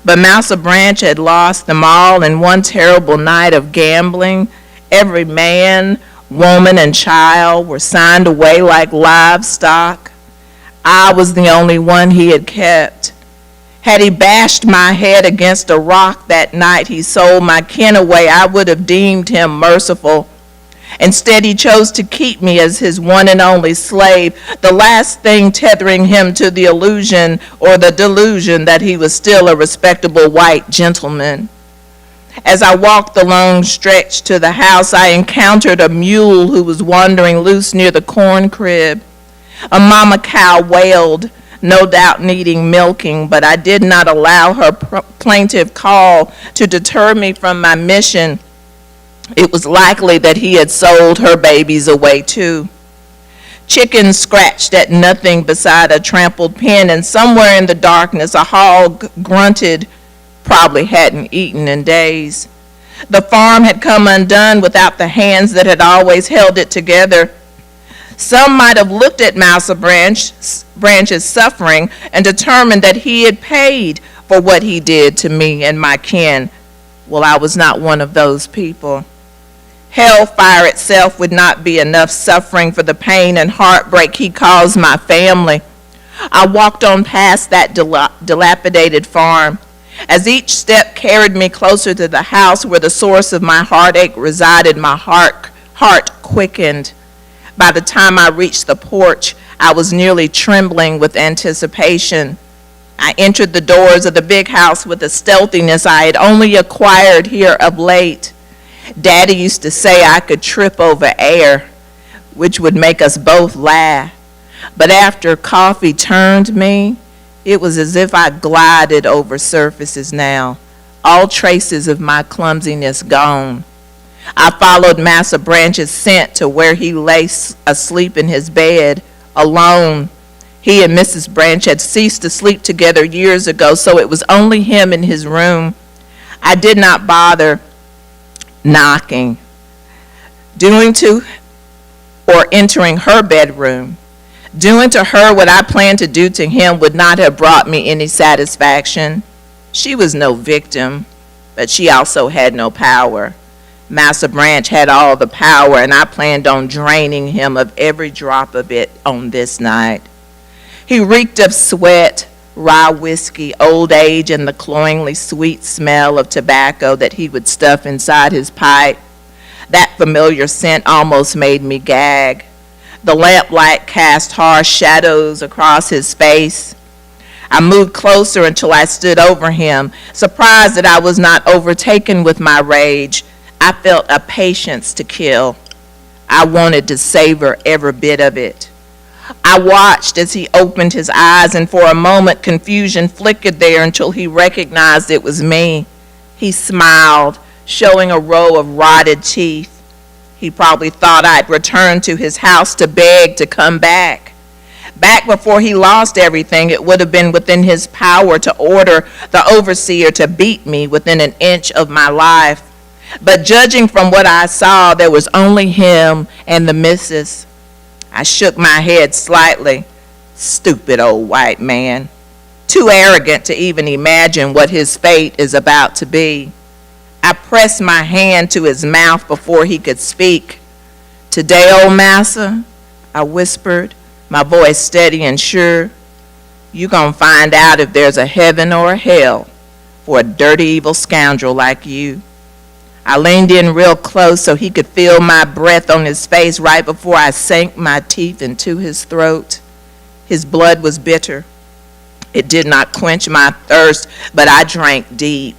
But Massa Branch had lost them all in one terrible night of gambling. Every man, woman, and child were signed away like livestock. I was the only one he had kept. Had he bashed my head against a rock that night he sold my kin away, I would have deemed him merciful. Instead, he chose to keep me as his one and only slave, the last thing tethering him to the illusion or the delusion that he was still a respectable white gentleman. As I walked the long stretch to the house, I encountered a mule who was wandering loose near the corn crib. A mama cow wailed, no doubt needing milking, but I did not allow her plaintive call to deter me from my mission. It was likely that he had sold her babies away too. Chickens scratched at nothing beside a trampled pen, and somewhere in the darkness a hog grunted, probably hadn't eaten in days. The farm had come undone without the hands that had always held it together. Some might have looked at Massa Branch's suffering and determined that he had paid for what he did to me and my kin. Well, I was not one of those people. Hellfire itself would not be enough suffering for the pain and heartbreak he caused my family. I walked on past that dilapidated farm. As each step carried me closer to the house where the source of my heartache resided, my heart quickened. By the time I reached the porch, I was nearly trembling with anticipation. I entered the doors of the big house with a stealthiness I had only acquired here of late. Daddy used to say I could trip over air, which would make us both laugh. But after Coffee turned me, it was as if I glided over surfaces now, all traces of my clumsiness gone. I followed Massa Branch's scent to where he lay asleep in his bed, alone. He and Mrs. Branch had ceased to sleep together years ago, so it was only him in his room. I did not bother knocking, doing to or entering her bedroom. Doing to her what I planned to do to him would not have brought me any satisfaction. She was no victim, but she also had no power. Massa Branch had all the power, and I planned on draining him of every drop of it on this night. He reeked of sweat, rye whiskey, old age, and the cloyingly sweet smell of tobacco that he would stuff inside his pipe. That familiar scent almost made me gag. The lamplight cast harsh shadows across his face. I moved closer until I stood over him, surprised that I was not overtaken with my rage. I felt a patience to kill. I wanted to savor every bit of it. I watched as he opened his eyes, and for a moment confusion flickered there until he recognized it was me. He smiled, showing a row of rotted teeth. He probably thought I'd returned to his house to beg to come back. Back before he lost everything, it would have been within his power to order the overseer to beat me within an inch of my life. But judging from what I saw, there was only him and the missus. I shook my head slightly. Stupid old white man. Too arrogant to even imagine what his fate is about to be. I pressed my hand to his mouth before he could speak. Today, old massa, I whispered, my voice steady and sure, you gonna find out if there's a heaven or a hell for a dirty, evil scoundrel like you. I leaned in real close so he could feel my breath on his face right before I sank my teeth into his throat. His blood was bitter. It did not quench my thirst, but I drank deep.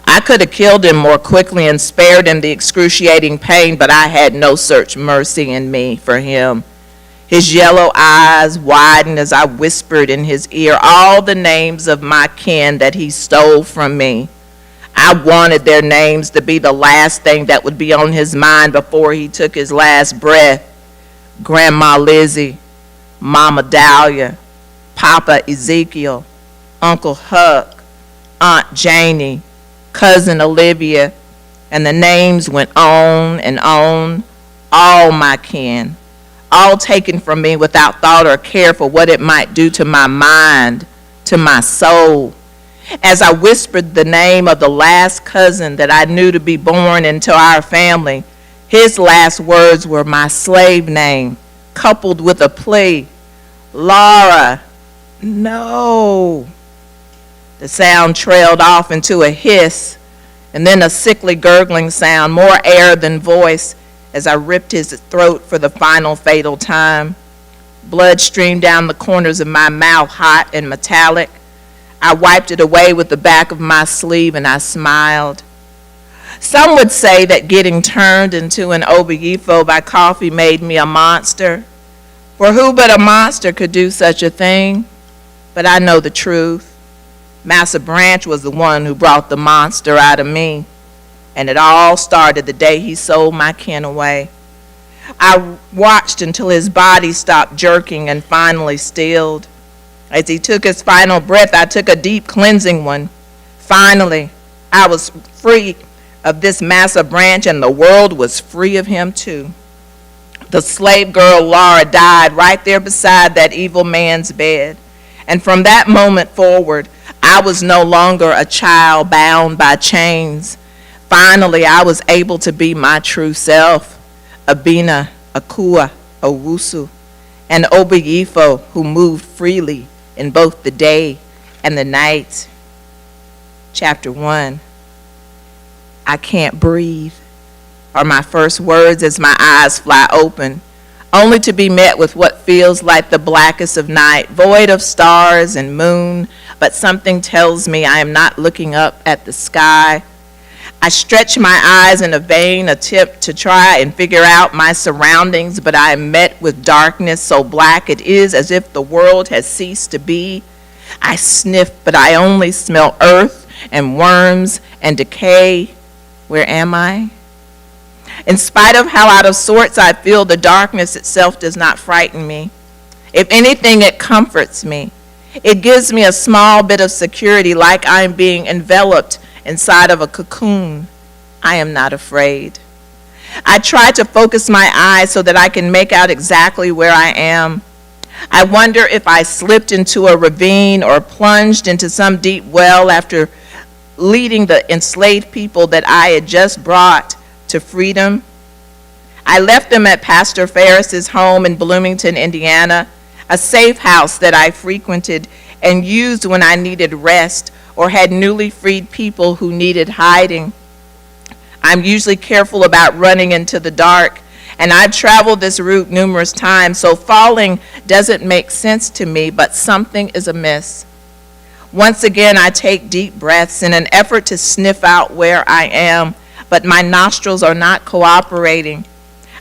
I could have killed him more quickly and spared him the excruciating pain, but I had no such mercy in me for him. His yellow eyes widened as I whispered in his ear all the names of my kin that he stole from me. I wanted their names to be the last thing that would be on his mind before he took his last breath. Grandma Lizzie, Mama Dahlia, Papa Ezekiel, Uncle Huck, Aunt Janie, Cousin Olivia, and the names went on and on, all my kin, all taken from me without thought or care for what it might do to my mind, to my soul. As I whispered the name of the last cousin that I knew to be born into our family, his last words were my slave name, coupled with a plea, Laura, no. The sound trailed off into a hiss, and then a sickly gurgling sound, more air than voice, as I ripped his throat for the final fatal time. Blood streamed down the corners of my mouth, hot and metallic. I wiped it away with the back of my sleeve, and I smiled. Some would say that getting turned into an Obeefo by coffee made me a monster. For who but a monster could do such a thing? But I know the truth. Massa Branch was the one who brought the monster out of me, and it all started the day he sold my kin away. I watched until his body stopped jerking and finally stilled. As he took his final breath, I took a deep cleansing one. Finally, I was free of this Massa Branch, and the world was free of him too. The slave girl Laura died right there beside that evil man's bed, and from that moment forward, I was no longer a child bound by chains. Finally, I was able to be my true self, Abina, Akua, Owusu, an Obeefo who moved freely in both the day and the night. Chapter 1, I can't breathe, are my first words as my eyes fly open, only to be met with what feels like the blackest of night, void of stars and moon, but something tells me I am not looking up at the sky. I stretch my eyes in a vain attempt to try and figure out my surroundings, but I am met with darkness so black it is as if the world has ceased to be. I sniff, but I only smell earth and worms and decay. Where am I? In spite of how out of sorts I feel, the darkness itself does not frighten me. If anything, it comforts me. It gives me a small bit of security, like I am being enveloped inside of a cocoon. I am not afraid. I try to focus my eyes so that I can make out exactly where I am. I wonder if I slipped into a ravine or plunged into some deep well after leading the enslaved people that I had just brought to freedom. I left them at Pastor Ferris's home in Bloomington, Indiana, a safe house that I frequented and used when I needed rest or had newly freed people who needed hiding. I'm usually careful about running into the dark, and I've traveled this route numerous times, so falling doesn't make sense to me, but something is amiss. Once again, I take deep breaths in an effort to sniff out where I am, but my nostrils are not cooperating.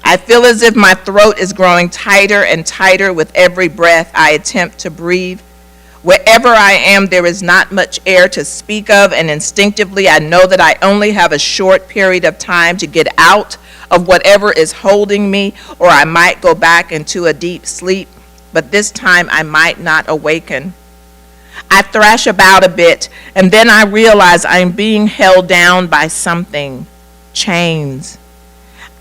I feel as if my throat is growing tighter and tighter with every breath I attempt to breathe. Wherever I am, there is not much air to speak of, and instinctively I know that I only have a short period of time to get out of whatever is holding me, or I might go back into a deep sleep, but this time I might not awaken. I thrash about a bit, and then I realize I am being held down by something, chains.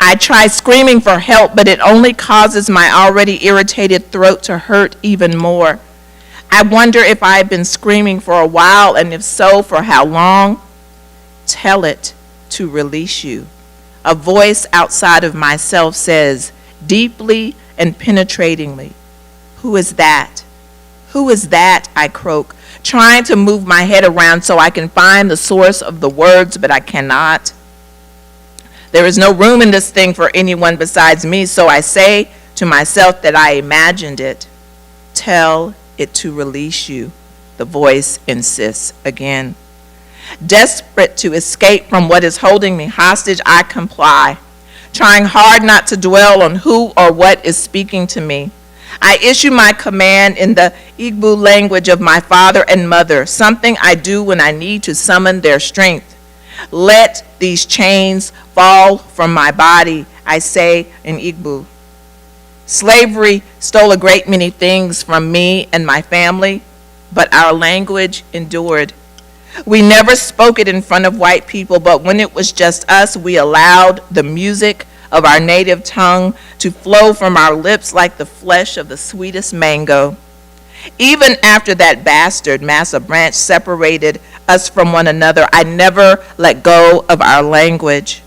I try screaming for help, but it only causes my already irritated throat to hurt even more. I wonder if I have been screaming for a while, and if so, for how long? Tell it to release you. A voice outside of myself says, deeply and penetratingly, "Who is that? Who is that?" I croak, trying to move my head around so I can find the source of the words, but I cannot. There is no room in this thing for anyone besides me, so I say to myself that I imagined it. Tell it to release you, the voice insists again. Desperate to escape from what is holding me hostage, I comply, trying hard not to dwell on who or what is speaking to me. I issue my command in the Igbo language of my father and mother, something I do when I need to summon their strength. Let these chains fall from my body, I say in Igbo. Slavery stole a great many things from me and my family, but our language endured. We never spoke it in front of white people, but when it was just us, we allowed the music of our native tongue to flow from our lips like the flesh of the sweetest mango. Even after that bastard Massa Branch separated us from one another, I never let go of our language.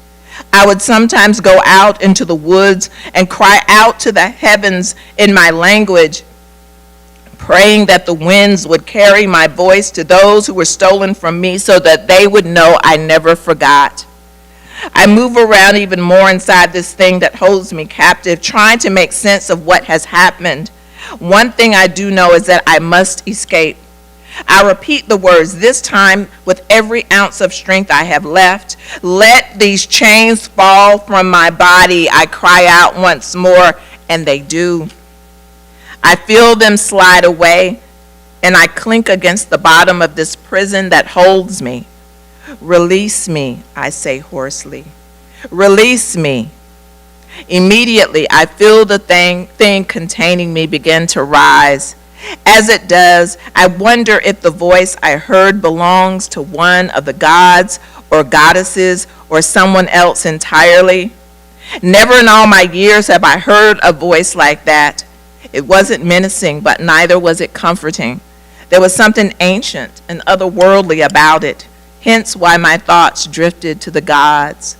I would sometimes go out into the woods and cry out to the heavens in my language, praying that the winds would carry my voice to those who were stolen from me so that they would know I never forgot. I move around even more inside this thing that holds me captive, trying to make sense of what has happened. One thing I do know is that I must escape. I repeat the words, this time with every ounce of strength I have left. Let these chains fall from my body, I cry out once more, and they do. I feel them slide away, and I clink against the bottom of this prison that holds me. Release me, I say hoarsely. Release me. Immediately, I feel the thing containing me begin to rise. As it does, I wonder if the voice I heard belongs to one of the gods or goddesses or someone else entirely. Never in all my years have I heard a voice like that. It wasn't menacing, but neither was it comforting. There was something ancient and otherworldly about it, hence why my thoughts drifted to the gods.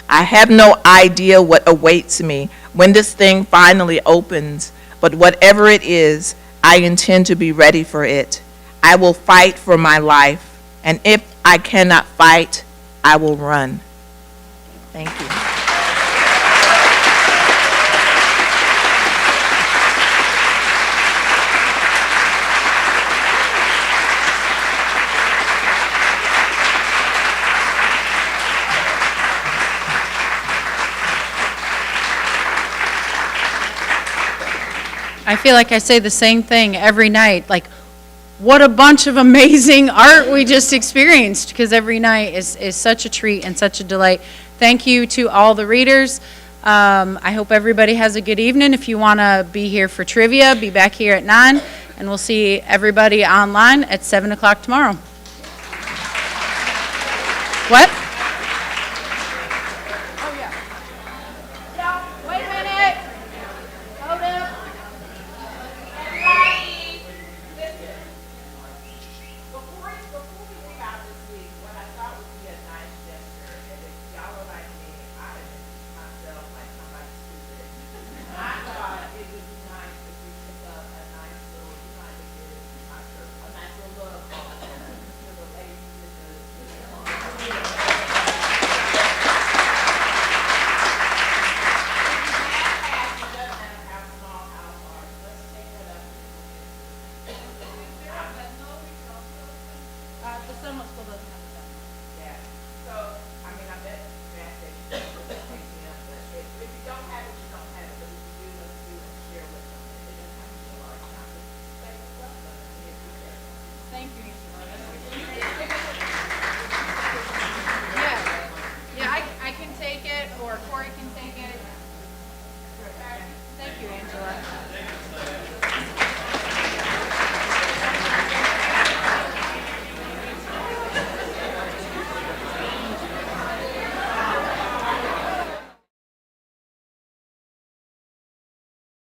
I have no idea what awaits me when this thing finally opens, but whatever it is, I intend to be ready for it. I will fight for my life, and if I cannot fight, I will run. Thank you. I feel like I say the same thing every night, like, what a bunch of amazing art we just experienced, because every night is such a treat and such a delight Thank you to all the readers. I hope everybody has a good evening. If you want to be here for trivia, be back here at 9, and we'll see everybody online at 7 o'clock tomorrow. What? Wait a minute. Hold up. Before we leave out this week, what I thought would be a nice gesture, and if y'all are like me, I myself like somebody stupid. I thought it would be nice if we took up a nice little, kind of give, a nice little love call to the ladies in The summer school doesn't have a summer. Yeah, so, I mean, I bet that they should take me up, but if you don't have it, you don't have it, but if you do, let's do it, share with them. It doesn't have to be a large amount, just say what's up, but if you share. Thank you.